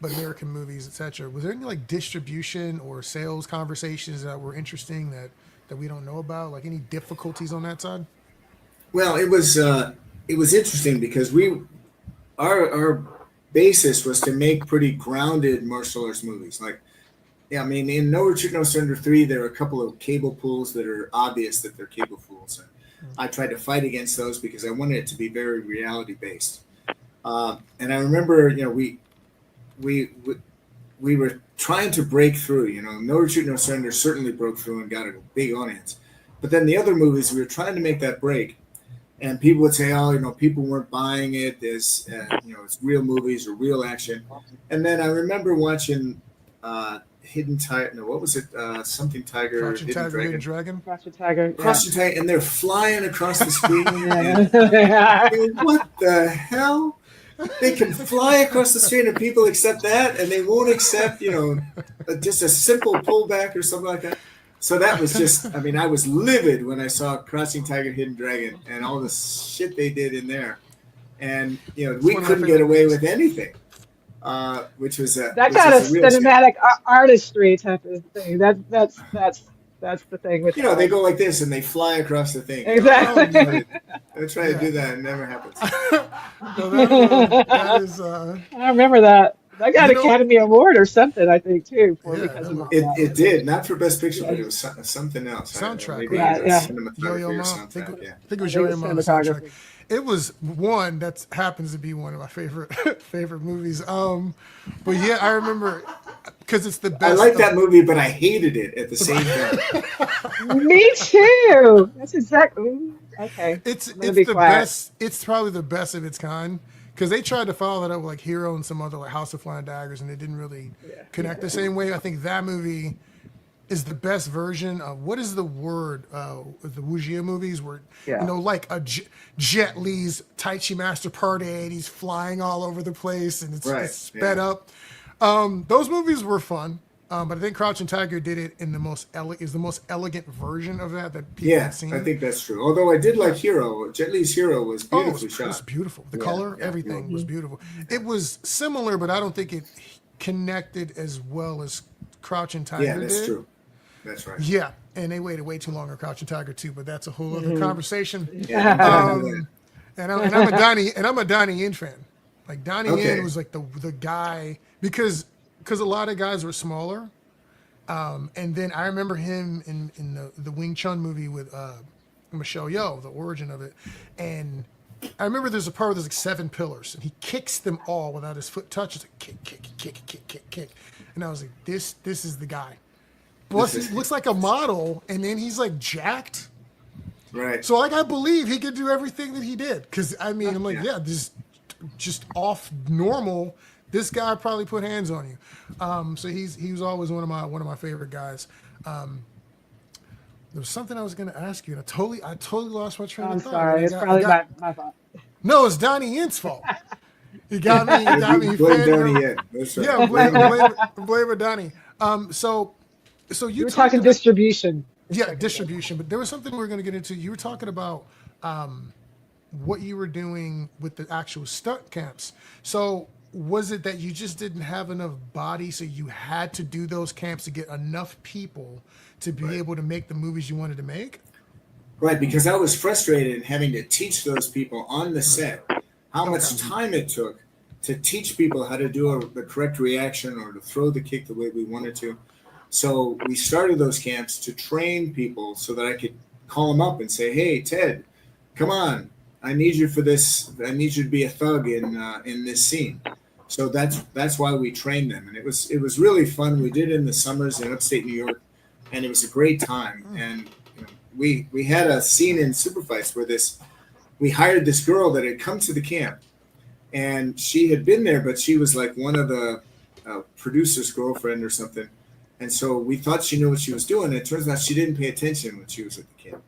but American movies, etc. Was there any like distribution or sales conversations that were interesting that we don't know about? Like any difficulties on that side? Well, it was interesting because our basis was to make pretty grounded martial arts movies. Like, in No Retreat, No Surrender 3, there are a couple of cable pulls that are obvious that they're cable pulls. And I tried to fight against those because I wanted it to be very reality based. And I remember, we were trying to break through. No Retreat, No Surrender certainly broke through and got a big audience. But then the other movies, we were trying to make that break. And people would say, oh, people weren't buying it. There's, it's real movies or real action. And then I remember watching Hidden Tiger. No, what was it? Something Tiger. Crouching Hidden Tiger, Dragon. Hidden Dragon. Crouching Tiger. Crouching Tiger, and they're flying across the screen. Yeah. And what the hell? They can fly across the screen, and people accept that, and they won't accept, just a simple pullback or something like that. So that was just, I was livid when I saw Crouching Tiger, Hidden Dragon, and all the shit they did in there. And, we couldn't get away with anything, which was that kind kind of cinematic artistry type of thing. That's the thing with they go like this and they fly across the thing. Exactly. They're trying to do that, and it never happens. No, that is, I remember that. That got an Academy Award or something, I think, too, because of all that. It did, not for Best Picture, but it was something else. Soundtrack, Maybe right? cinematography or I something. think Yeah. it was I think Yo-Yo it's Ma cinematography. soundtrack. It was one that happens to be one of my favorite movies. But yeah, I remember because it's the best. I like that movie, but I hated it at the same time. Me too. That's exactly. Okay. It's I'm gonna the be quiet. best. It's probably the best of its kind because they tried to follow that up with like Hero and some other like House of Flying Daggers, and it didn't really connect the same way. I think that movie is the best version of what is the word? The Wuxia movies where like a Jet Li's Tai Chi Master Part 8, he's flying all over the place and it's sped up. Those movies were fun. But I think Crouching Tiger did it in the most elegant version of that people had seen. I think that's true. Although I did like Hero. Jet Li's Hero was beautifully shot. It was beautiful. The color, everything was beautiful. It was similar, but I don't think it connected as well as Crouching Tiger did. Yeah, that's true. That's right. Yeah, and they waited way too long on Crouching Tiger too, but that's a whole other conversation. Yeah, And I'm a Donnie Yen fan. Like Donnie Yen was like the guy because a lot of guys were smaller. And then I remember him in the Wing Chun movie with Michelle Yeoh, the origin of it. And I remember there's a part where there's like 7 pillars, and he kicks them all without his foot touch. It's like kick. And I was like, this is the guy. Plus, he looks like a model, and then he's like jacked. Right. So like I believe he could do everything that he did. Because I'm like, this just off normal. This guy probably put hands on you. So he was always one of my favorite guys. There was something I was going to ask you, and I totally lost my train of thought. I'm sorry. It's probably my fault. No, it's Donnie Yen's fault. He got me. Blame Donnie Yen. That's right. Yeah, blame it, Donnie. So you were talking distribution. Yeah, distribution. But there was something we were going to get into. You were talking about what you were doing with the actual stunt camps. So was it that you just didn't have enough body, so you had to do those camps to get enough people to be able to make the movies you wanted to make? Right, because I was frustrated in having to teach those people on the set how much time it took to teach people how to do the correct reaction or to throw the kick the way we wanted to. So we started those camps to train people so that I could call them up and say, hey, Ted, come on. I need you for this. I need you to be a thug in this scene. So that's why we trained them. And it was really fun. We did it in the summers in upstate New York, and it was a great time. And we had a scene in Superfights where we hired this girl that had come to the camp, and she had been there, but she was like one of the producer's girlfriend or something. And so we thought she knew what she was doing. It turns out she didn't pay attention when she was at the camp.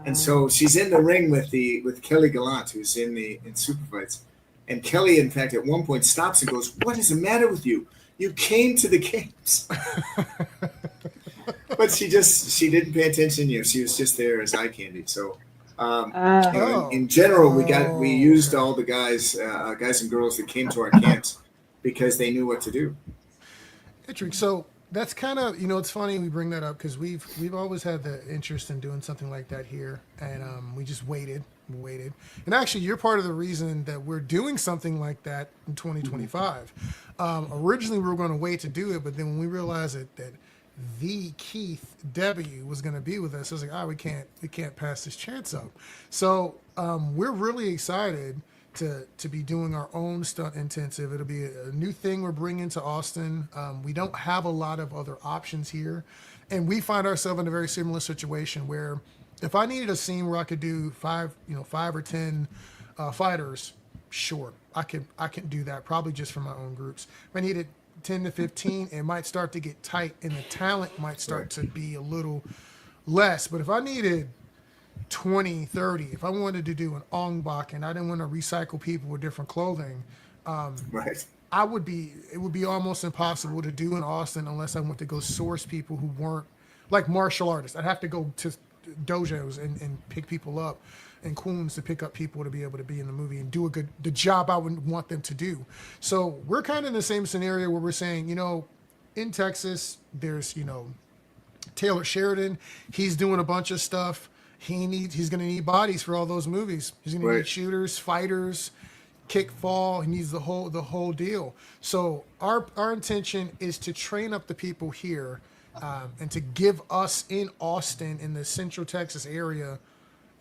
And so she's in the ring with Kelly Gallant, who's in Superfights. And Kelly, in fact, at one point stops and goes, "What is the matter with you? You came to the camps." But she didn't pay attention. She was just there as eye candy. So in general, we used all the guys and girls that came to our camps because they knew what to do. Interesting. So that's kind of, it's funny we bring that up because we've always had the interest in doing something like that here, and we just waited. And actually, you're part of the reason that we're doing something like that in 2025. Originally, we were going to wait to do it, but then when we realized that the Keith W was going to be with us, I was like, we can't pass this chance up. So we're really excited to be doing our own stunt intensive. It'll be a new thing we're bringing to Austin. We don't have a lot of other options here, and we find ourselves in a very similar situation where If I needed a scene where I could do 5 or 10 fighters, sure, I can do that, probably just for my own groups. If I needed 10 to 15, it might start to get tight and the talent might start to be a little less. But if I needed 20, 30, if I wanted to do an Ong Bak and I didn't want to recycle people with different clothing, Right. it would be almost impossible to do in Austin unless I went to go source people who weren't like martial artists. I'd have to go to dojos and pick people up and Queens to pick up people to be able to be in the movie and do the job I would want them to do. So we're kind of in the same scenario where we're saying, in Texas, there's, Taylor Sheridan, he's doing a bunch of stuff. He's going to need bodies for all those movies. He's going to need shooters, fighters, kickball. He needs the whole deal. So our intention is to train up the people here and to give us in Austin, in the Central Texas area,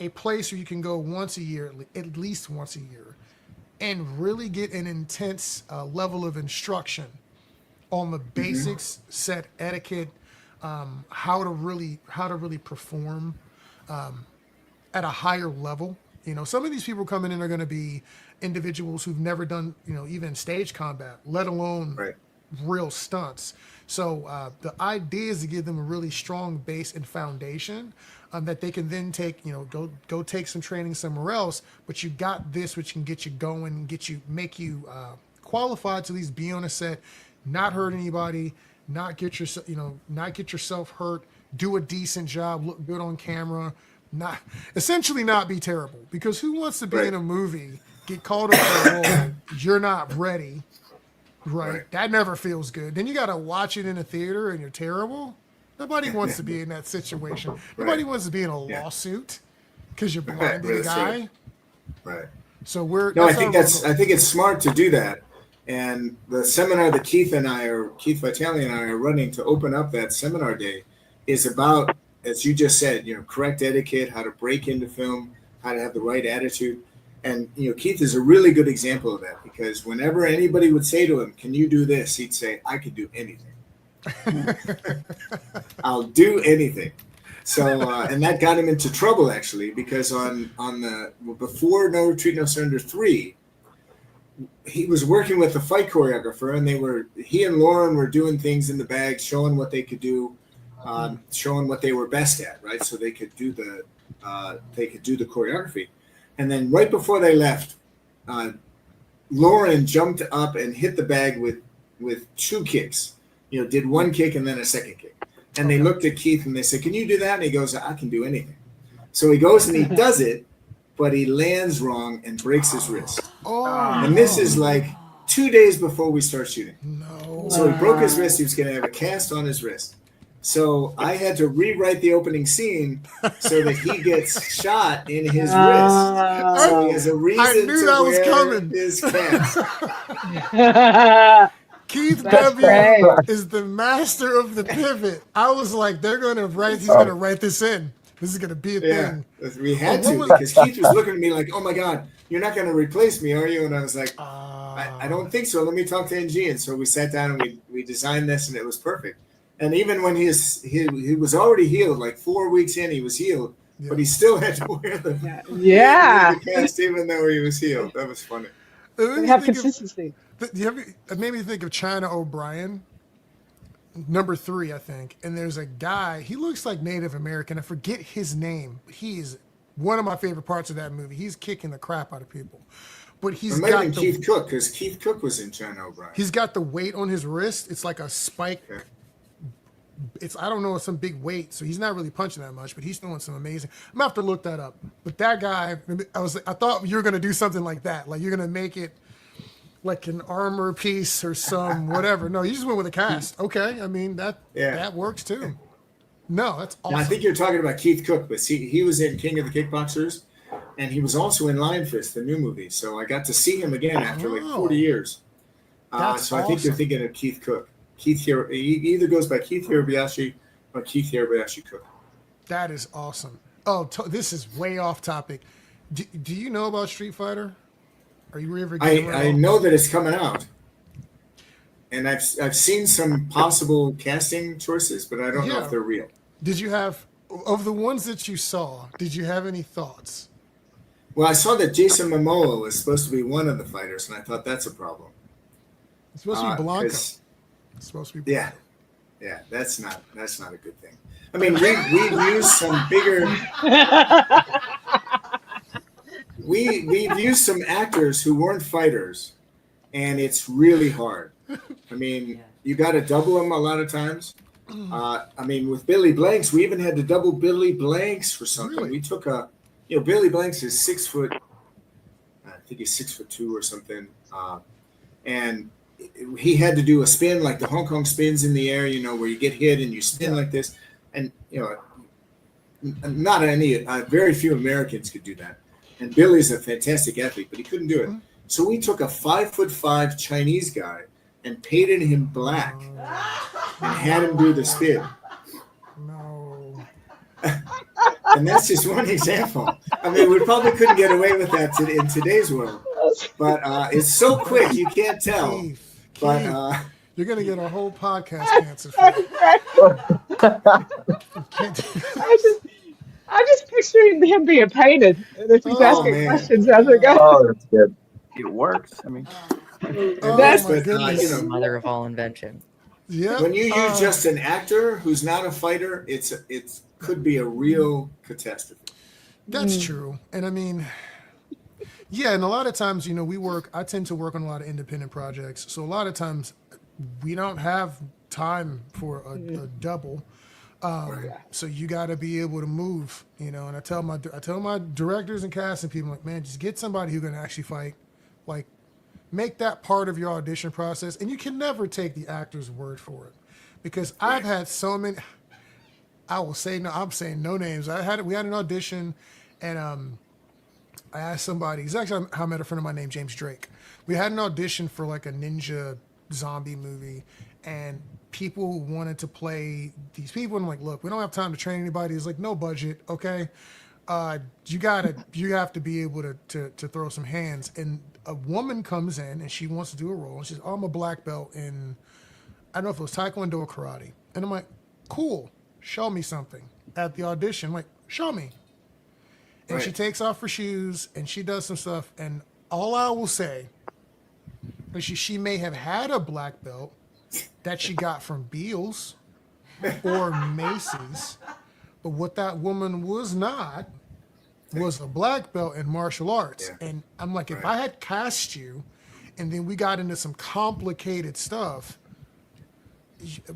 a place where you can go once a year, at least once a year, and really get an intense level of instruction on the basics, set etiquette, how to really perform at a higher level. Some of these people coming in are going to be individuals who've never done, even stage combat, let alone real stunts. So the idea is to give them a really strong base and foundation that they can then take, go take some training somewhere else. But you got this, which can get you going, make you qualified to at least be on a set, not hurt anybody, not get yourself hurt, do a decent job, look good on camera, essentially not be terrible. Because who wants to be in a movie, get called up for a role, you're not ready, right? That never feels good. Then you got to watch it in a theater and you're terrible. Nobody wants to be in that situation. Nobody wants to be in a lawsuit because you're blinding a guy. Right. So I think it's smart to do that. And the seminar that Keith Vitali and I are running to open up that seminar day is about, as you just said, correct etiquette, how to break into film, how to have the right attitude. And, Keith is a really good example of that, because whenever anybody would say to him, "Can you do this?" he'd say, "I can do anything." I'll do anything. So, and that got him into trouble, actually, because before No Retreat, No Surrender 3, he was working with a fight choreographer, and he and Lauren were doing things in the bag, showing what they could do, showing what they were best at, right? So they could do the choreography. And then right before they left, Lauren jumped up and hit the bag with 2 kicks. Did 1 kick and then a second kick. And they looked at Keith and they said, "Can you do that?" And he goes, "I can do anything." So he goes and he does it, but he lands wrong and breaks his wrist. And this is like 2 days before we start shooting. No. So he broke his wrist. He was going to have a cast on his wrist. So I had to rewrite the opening scene so that he gets shot in his wrist. So he has a reason to wear his cast. Keith W. is the master of the pivot. I was like, he's going to write this in. This is going to be a thing. We had to, because Keith was looking at me like, "Oh my God, you're not going to replace me, are you?" And I was like, I don't think so. Let me talk to NG. And so we sat down and we designed this, and it was perfect. And even when he was already healed, like 4 weeks in, he was healed, but he still had to wear the cast even though he was healed. That was funny. We have consistency. It made me think of China O'Brien, number 3, I think. And there's a guy, he looks like Native American. I forget his name. He's one of my favorite parts of that movie. He's kicking the crap out of people. But he's got Keith Cook, because Keith Cook was in China O'Brien. He's got the weight on his wrist. It's like a spike. Okay. I don't know, it's some big weight, so he's not really punching that much, but he's doing some amazing. I'm gonna have to look that up. But that guy, I thought you were gonna do something like that, like you're gonna make it like an armor piece or some whatever. No, you just went with a cast. Okay, I mean that works too. No, that's awesome. Now, I think you're talking about Keith Cook, but he was in King of the Kickboxers, and he was also in Lion Fist, the new movie. So I got to see him again after like 40 years. So awesome. I think you're thinking of Keith Cook. He either goes by Keith Hirabayashi or Keith Hirabayashi Cook. That is awesome. Oh, this is way off topic. Do you know about Street Fighter? Are you ever? I know that it's coming out, and I've seen some possible casting choices, but I don't know if they're real. Did you have of the ones that you saw, did you have any thoughts? Well, I saw that Jason Momoa was supposed to be one of the fighters, and I thought that's a problem. It's supposed to be Blanca. It's supposed to be Blanca. Yeah, that's not a good thing. I mean, we've used some bigger. We've used some actors who weren't fighters, and it's really hard. I mean, you got to double them a lot of times. I mean, with Billy Blanks, we even had to double Billy Blanks for something. Really? We took Billy Blanks is 6 foot. I think he's 6'2" or something, and he had to do a spin like the Hong Kong spins in the air. Where you get hit and you spin like this, and very few Americans could do that. And Billy's a fantastic athlete, but he couldn't do it. So we took a 5'5" Chinese guy and painted him black and had him do the spin. No. And that's just one example. I mean, we probably couldn't get away with that in today's world. But it's so quick, you can't tell. Keith, But you're going to get a whole podcast canceled for that. I'm just picturing him being painted. And if he's asking questions as we go. Oh, that's good. It works. I mean, Oh my goodness. Mother of all invention. Yeah. when you use just an actor who's not a fighter, it could be a real catastrophe. That's true. And I mean, yeah, and a lot of times, I tend to work on a lot of independent projects. So a lot of times we don't have time for a double. So you got to be able to move, and I tell my directors and casting people, like, man, just get somebody who can actually fight, like, make that part of your audition process. And you can never take the actor's word for it, because I've had so many. I will say no. I'm saying no names. We had an audition, and I asked somebody. It's actually how I met a friend of mine named James Drake. We had an audition for like a ninja zombie movie, and people wanted to play these people. And I'm like, look, we don't have time to train anybody. It's like, no budget, okay? You have to be able to throw some hands. And a woman comes in and she wants to do a role. And she's, I'm a black belt in, I don't know if it was Taekwondo or karate. And I'm like, cool, show me something. At the audition, I'm like, show me. And she takes off her shoes and she does some stuff. And all I will say is she may have had a black belt that she got from Beals or Macy's, but what that woman was not was a black belt in martial arts. Yeah. And I'm like, if I had cast you and then we got into some complicated stuff,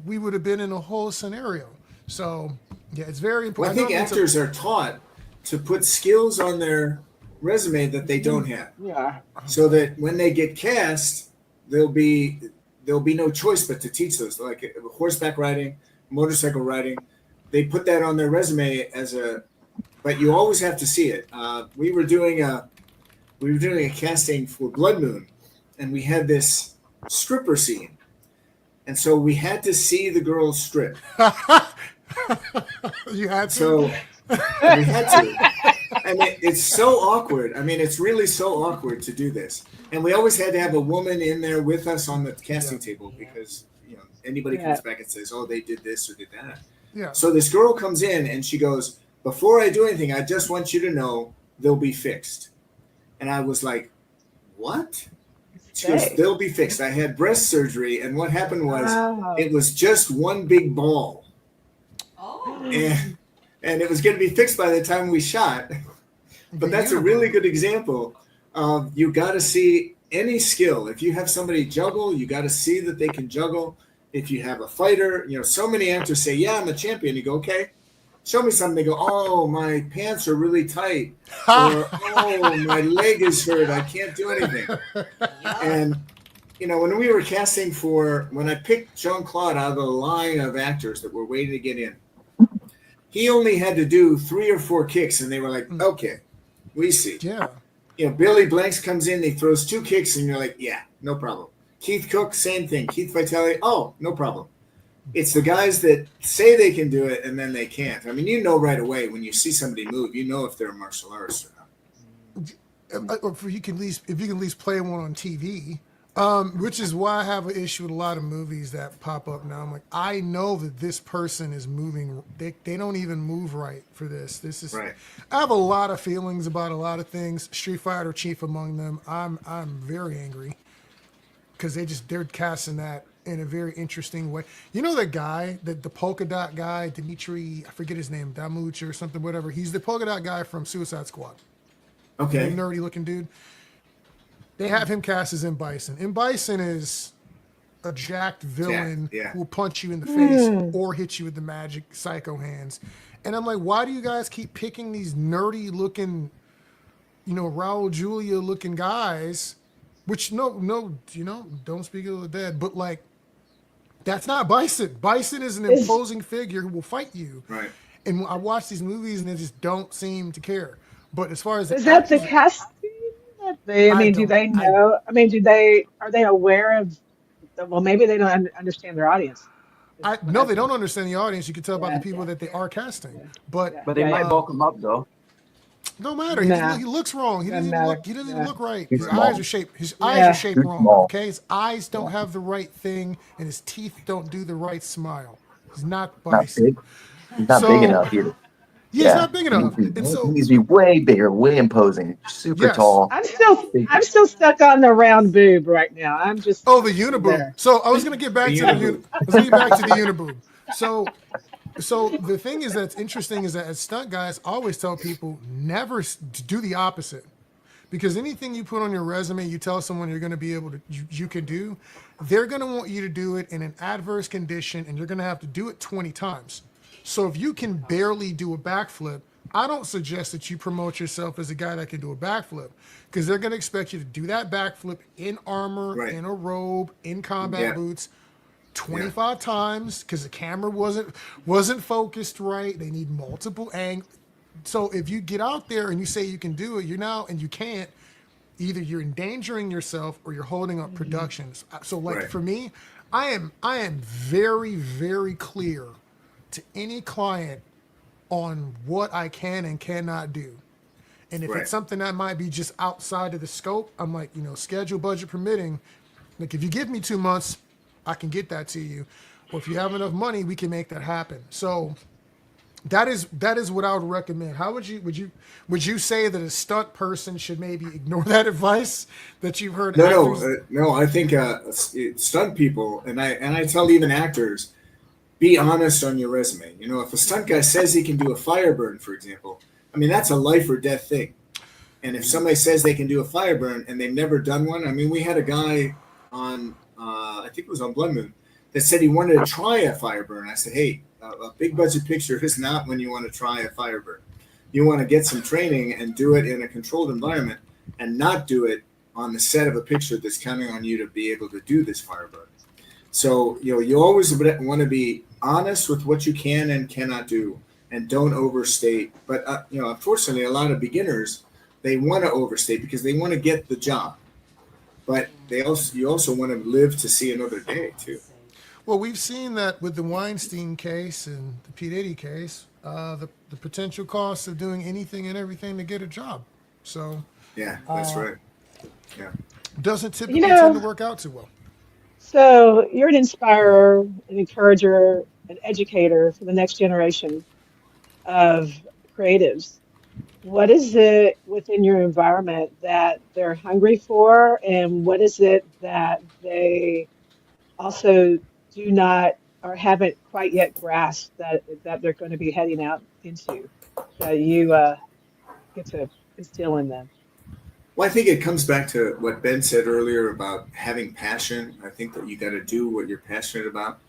we would have been in a whole scenario. So yeah, it's very important. Well, I think actors are taught to put skills on their resume that they don't have. Yeah. So that when they get cast, there'll be no choice but to teach those, like horseback riding, motorcycle riding. They put that on their resume but you always have to see it. We were doing a casting for Blood Moon, and we had this stripper scene, and so we had to see the girl strip. You had to. So we had to. And it's so awkward. I mean, it's really so awkward to do this. And we always had to have a woman in there with us on the casting table because, anybody comes back and says, oh, they did this or did that. Yeah. So this girl comes in and she goes, before I do anything, I just want you to know they'll be fixed. And I was like, what? She goes, they'll be fixed. I had breast surgery. And what happened was it was just one big ball. Oh. And it was going to be fixed by the time we shot. But that's a really good example of you got to see any skill. If you have somebody juggle, you got to see that they can juggle. If you have a fighter, so many actors say, yeah, I'm a champion. You go, okay, show me something. They go, oh, my pants are really tight. Or, oh, my leg is hurt. I can't do anything. And, when we were casting when I picked Jean-Claude out of the line of actors that were waiting to get in, he only had to do 3 or 4 kicks, and they were like, okay, we see. Yeah. Billy Blanks comes in, he throws 2 kicks, and you're like, yeah, no problem. Keith Cook, same thing. Keith Vitali, oh, no problem. It's the guys that say they can do it, and then they can't. I mean, right away when you see somebody move, if they're a martial artist or not. If you can at least play one on TV, Which is why I have an issue with a lot of movies that pop up now. I'm like, I know that this person is moving. They don't even move right for this. This is. Right. I have a lot of feelings about a lot of things. Street Fighter chief among them. I'm very angry because they're casting that in a very interesting way. You know that guy, the polka dot guy, Dimitri, I forget his name, Damuch or something, whatever. He's the polka dot guy from Suicide Squad. Okay. The nerdy looking dude. They have him cast as M. Bison. M. Bison is a jacked villain Yeah. who will punch you in the face or hit you with the magic psycho hands. And I'm like, why do you guys keep picking these nerdy looking, Raul Julia looking guys? Which no, don't speak of the dead, but like, that's not Bison. Bison is an imposing figure who will fight you. Right. And I watch these movies and they just don't seem to care. But as far as Is that the casting? Do they know? Are they aware of? Well, maybe they don't understand their audience. No, they don't understand the audience. You can tell by Yeah, the people that they are casting. But But they might bulk them up though. no matter. Nah. He looks wrong. He Doesn't doesn't even matter. look. He doesn't Yeah. even look right. He's His small. eyes are shaped. His eyes are shaped He's wrong. small. Okay, his eyes don't have the right thing, and his teeth don't do the right smile. He's not Not Bison. big. He's not So- big enough either. Yeah, he's not big enough. He And needs so, to be way bigger, way imposing, super Yes. tall. I'm still stuck on the round boob right now. I'm just the uniboob. there. So I was gonna get back The to the uniboob. I was gonna get back to the uniboob. So the thing is that's interesting is that as stunt guys, I always tell people never do the opposite. Because anything you put on your resume, you tell someone you're going to be able to, you can do, they're going to want you to do it in an adverse condition, and you're going to have to do it 20 times. So if you can barely do a backflip, I don't suggest that you promote yourself as a guy that can do a backflip, because they're going to expect you to do that backflip in armor, Right. in a robe, in combat Yeah. boots, 25 times, because the camera wasn't focused right. They need multiple angles. So if you get out there and you say you can do it, and you can't, either you're endangering yourself or you're holding up productions. So like Right. for me, I am very, very clear to any client on what I can and cannot do. And if Right. it's something that might be just outside of the scope, I'm like, schedule budget permitting, like if you give me 2 months, I can get that to you. Or if you have enough money, we can make that happen. So that is what I would recommend. How would you say that a stunt person should maybe ignore that advice that you've heard? No. I think stunt people, and I tell even actors, be honest on your resume. If a stunt guy says he can do a fire burn, for example, I mean that's a life or death thing. And if somebody says they can do a fire burn and they've never done one, I mean we had a guy on I think it was on Blood Moon that said he wanted to try a fire burn. I said, hey. A big budget picture is not when you want to try a fire burn. You want to get some training and do it in a controlled environment and not do it on the set of a picture that's counting on you to be able to do this fire burn. So, you always want to be honest with what you can and cannot do and don't overstate. But, unfortunately, a lot of beginners, they want to overstate because they want to get the job. But you also want to live to see another day, too. Well, we've seen that with the Weinstein case and the P. Diddy case, the potential cost of doing anything and everything to get a job. So Yeah, that's right. Yeah. doesn't typically tend to work out too well. So you're an inspirer, an encourager, an educator for the next generation of creatives. What is it within your environment that they're hungry for, and what is it that they also do not or haven't quite yet grasped that they're going to be heading out into that you get to instill in them? Well, I think it comes back to what Ben said earlier about having passion. I think that you got to do what you're passionate about.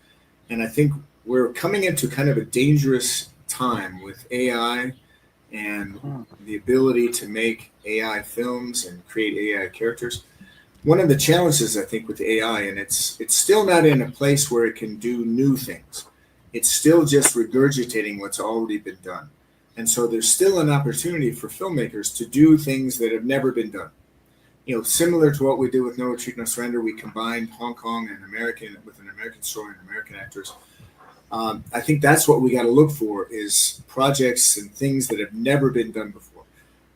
And I think we're coming into kind of a dangerous time with AI and the ability to make AI films and create AI characters. One of the challenges, I think, with AI, and it's still not in a place where it can do new things. It's still just regurgitating what's already been done. And so there's still an opportunity for filmmakers to do things that have never been done. Similar to what we did with No Retreat, No Surrender, we combined Hong Kong and American with an American story and American actors. I think that's what we got to look for is projects and things that have never been done before.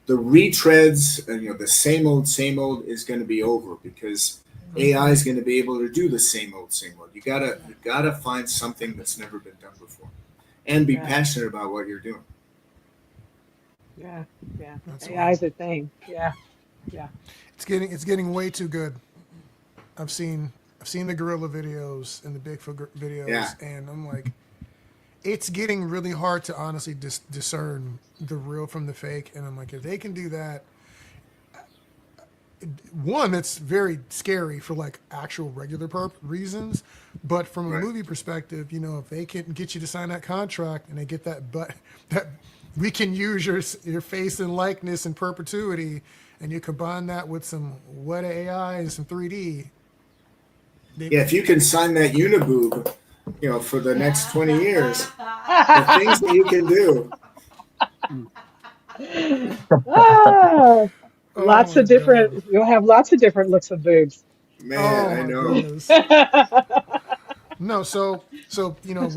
The retreads, the same old is going to be over because AI is going to be able to do the same old, same old. You gotta find something that's never been done before, and be passionate about what you're doing. Yeah, yeah. That's AI is a thing. Yeah, yeah. It's getting way too good. I've seen the gorilla videos and the Bigfoot videos, and I'm like, it's getting really hard to honestly discern the real from the fake. And I'm like, if they can do that, one, that's very scary for like actual regular reasons, but from a movie perspective, you know, if they can get you to sign that contract and they get that we can use your face and likeness in perpetuity, and you combine that with some wet AI and some 3D. If you can sign that uniboob, you know, for the next 20 years, the things that you can do. Lots of different. You'll have lots of different looks of boobs. Man, I know. No, so you know,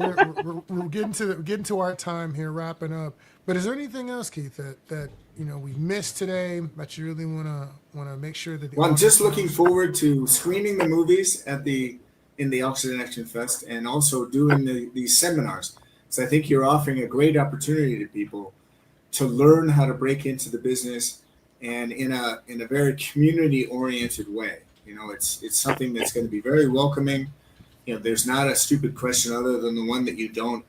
we're getting to our time here, wrapping up. But is there anything else, Keith, that you know we missed today that you really want to make sure that? I'm just looking forward to screening the movies in the Action Addicts Fest, and also doing these seminars. So I think you're offering a great opportunity to people to learn how to break into the business, and in a very community oriented way. You know, it's something that's going to be very welcoming. You know, there's not a stupid question other than the one that you don't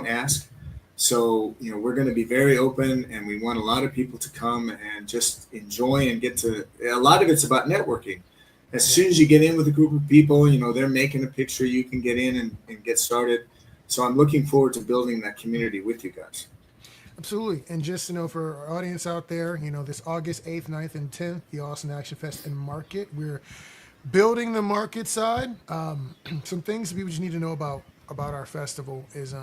ask. So, you know, we're going to be very open, and we want a lot of people to come and just enjoy and a lot of it's about networking. As soon as you get in with a group of people, you know, they're making a picture, you can get in and get started. So I'm looking forward to building that community with you guys. Absolutely. And just, you know, for our audience out there, you know, this August 8th, 9th, and 10th, the Austin Action Fest and Market, we're building the market side. Some things people just need to know about our festival is,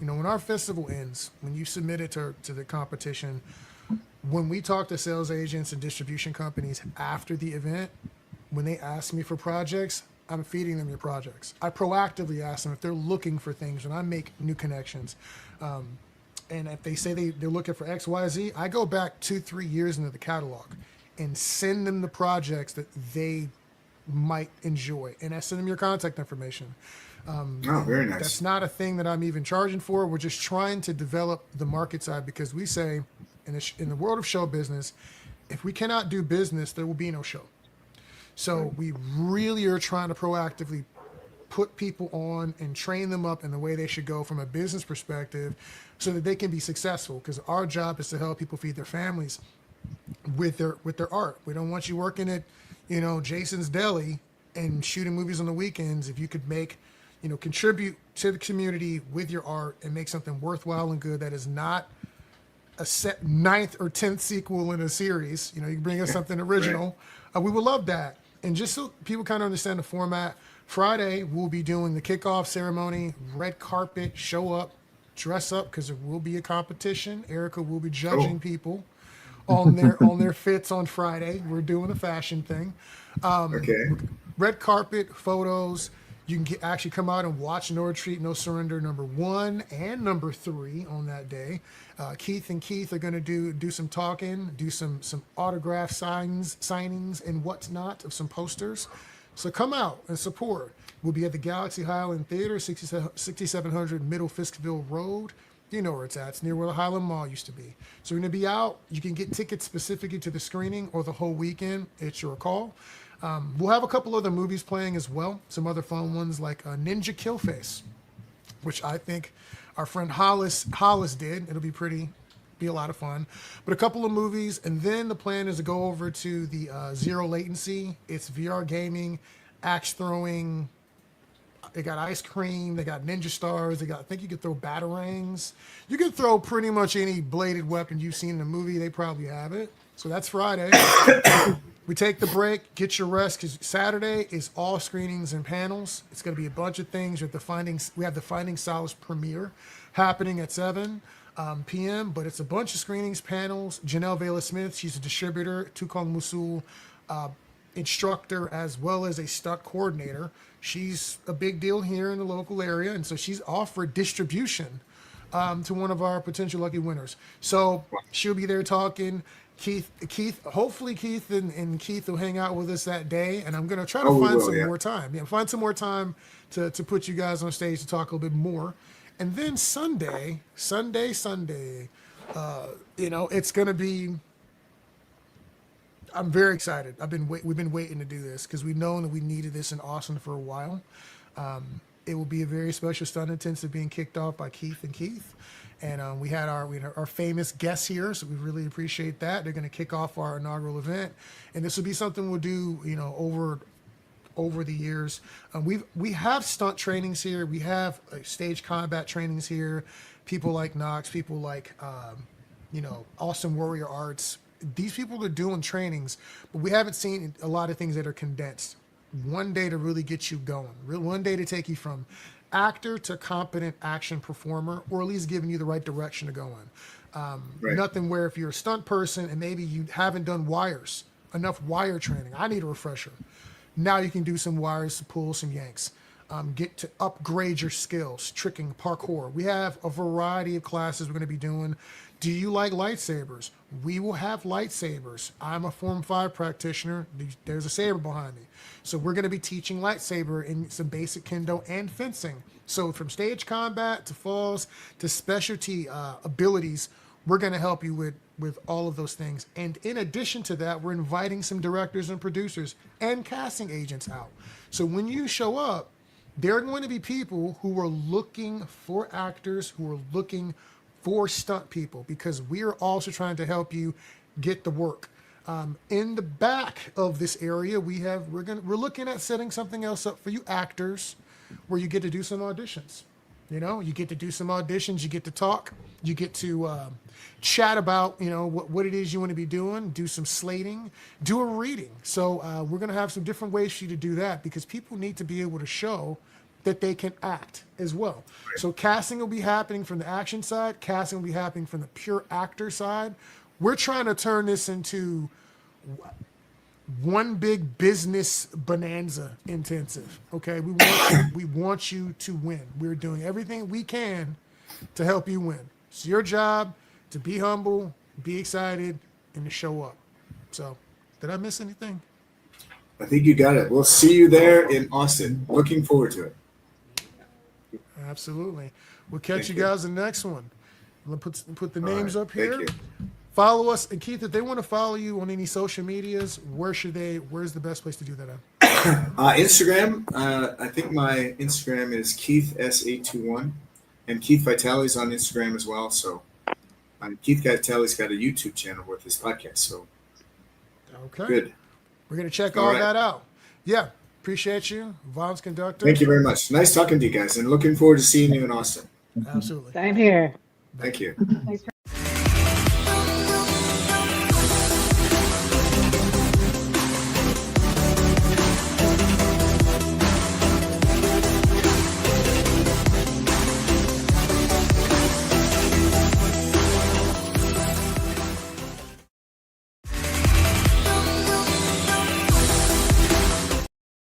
you know, when our festival ends, when you submit it to the competition, when we talk to sales agents and distribution companies after the event, when they ask me for projects, I'm feeding them your projects. I proactively ask them if they're looking for things when I make new connections. And if they say they're looking for X, Y, Z, I go back 2-3 years into the catalog and send them the projects that they might enjoy. And I send them your contact information. Very nice. That's not a thing that I'm even charging for. We're just trying to develop the market side, because we say in the world of show business, if we cannot do business, there will be no show. So we really are trying to proactively put people on and train them up in the way they should go from a business perspective, so that they can be successful. Because our job is to help people feed their families with their art. We don't want you working at, you know, Jason's Deli and shooting movies on the weekends. If you could make, you know, contribute to the community with your art and make something worthwhile and good that is not a set 9th or 10th sequel in a series, you know, you can bring us something original. We would love that. And just so people kind of understand the format, Friday we'll be doing the kickoff ceremony, red carpet, show up, dress up, because there will be a competition. Erica will be judging people on their fits on Friday. We're doing a fashion thing. Red carpet, photos. You can actually come out and watch No Retreat, No Surrender #1 and #3 on that day. Keith are going to do some talking, do some autograph signings and whatnot of some posters. So come out and support. We'll be at the Galaxy Highland Theater, 6700 Middle Fiskville Road. You know where it's at. It's near where the Highland Mall used to be. So we're going to be out. You can get tickets specifically to the screening or the whole weekend. It's your call. We'll have a couple other movies playing as well. Some other fun ones like Ninja Killface, which I think our friend Hollis did. It'll be a lot of fun. But a couple of movies, and then the plan is to go over to the Zero Latency. It's VR gaming, axe throwing. They got ice cream. They got ninja stars. I think you could throw batarangs. You can throw pretty much any bladed weapon you've seen in a movie. They probably have it. So that's Friday. We take the break, get your rest, because Saturday is all screenings and panels. It's going to be a bunch of things. We have the Finding Solace premiere happening at 7 p.m., but it's a bunch of screenings, panels. Janelle Vela-Smith, she's a distributor, Tukong Musul instructor, as well as a stunt coordinator. She's a big deal here in the local area, and so she's offered distribution to one of our potential lucky winners. So she'll be there talking. Keith, hopefully Keith and Keith will hang out with us that day, and I'm gonna try to Oh, we find will, some yeah. more time. Yeah, find some more time to put you guys on stage to talk a little bit more. And then Sunday, it's gonna be. I'm very excited. We've been waiting to do this because we've known that we needed this in Austin for a while. It will be a very special stunt intensive being kicked off by Keith and Keith. And we had our famous guests here, so we really appreciate that. They're going to kick off our inaugural event, and this will be something we'll do, over the years. We have stunt trainings here. We have stage combat trainings here. People like Knox, people like Austin Warrior Arts. These people are doing trainings, but we haven't seen a lot of things that are condensed. One day to really get you going. One day to take you from actor to competent action performer, or at least giving you the right direction to go in. Right. Nothing where if you're a stunt person and maybe you haven't done enough wire training, I need a refresher. Now you can do some wires to pull some yanks. Get to upgrade your skills, tricking, parkour. We have a variety of classes we're going to be doing. Do you like lightsabers? We will have lightsabers. I'm a Form 5 practitioner. There's a saber behind me. So we're going to be teaching lightsaber in some basic kendo and fencing. So from stage combat to falls to specialty abilities, we're going to help you with all of those things. And in addition to that, we're inviting some directors and producers and casting agents out. So when you show up, there are going to be people who are looking for actors, who are looking for stunt people, because we are also trying to help you get the work. In the back of this area, we're looking at setting something else up for you actors, where you get to do some auditions. You get to do some auditions, you get to talk, you get to chat about what it is you want to be doing, do some slating, do a reading. So we're going to have some different ways for you to do that, because people need to be able to show that they can act as well. So casting will be happening from the action side. Casting will be happening from the pure actor side. We're trying to turn this into one big business bonanza intensive. Okay, we want you to win. We're doing everything we can to help you win. It's your job to be humble, be excited, and to show up. So, did I miss anything? I think you got it. We'll see you there in Austin. Looking forward to it. Absolutely. We'll catch Thank you you. guys in the next one. Let's put the names right. up here. Thank you. Follow us. And Keith, if they want to follow you on any social medias, where's the best place to do that at? Instagram. I think my Instagram is Keith S821, and Keith Vitali's on Instagram as well. So Keith Vitali's got a YouTube channel with his podcast. So Okay. good. We're going to check All all right. that out. Yeah. Appreciate you. Violence Conductor. Thank you very much. Nice talking to you guys, and looking forward to seeing you in Austin. Absolutely. Same here. Thank you. Thanks for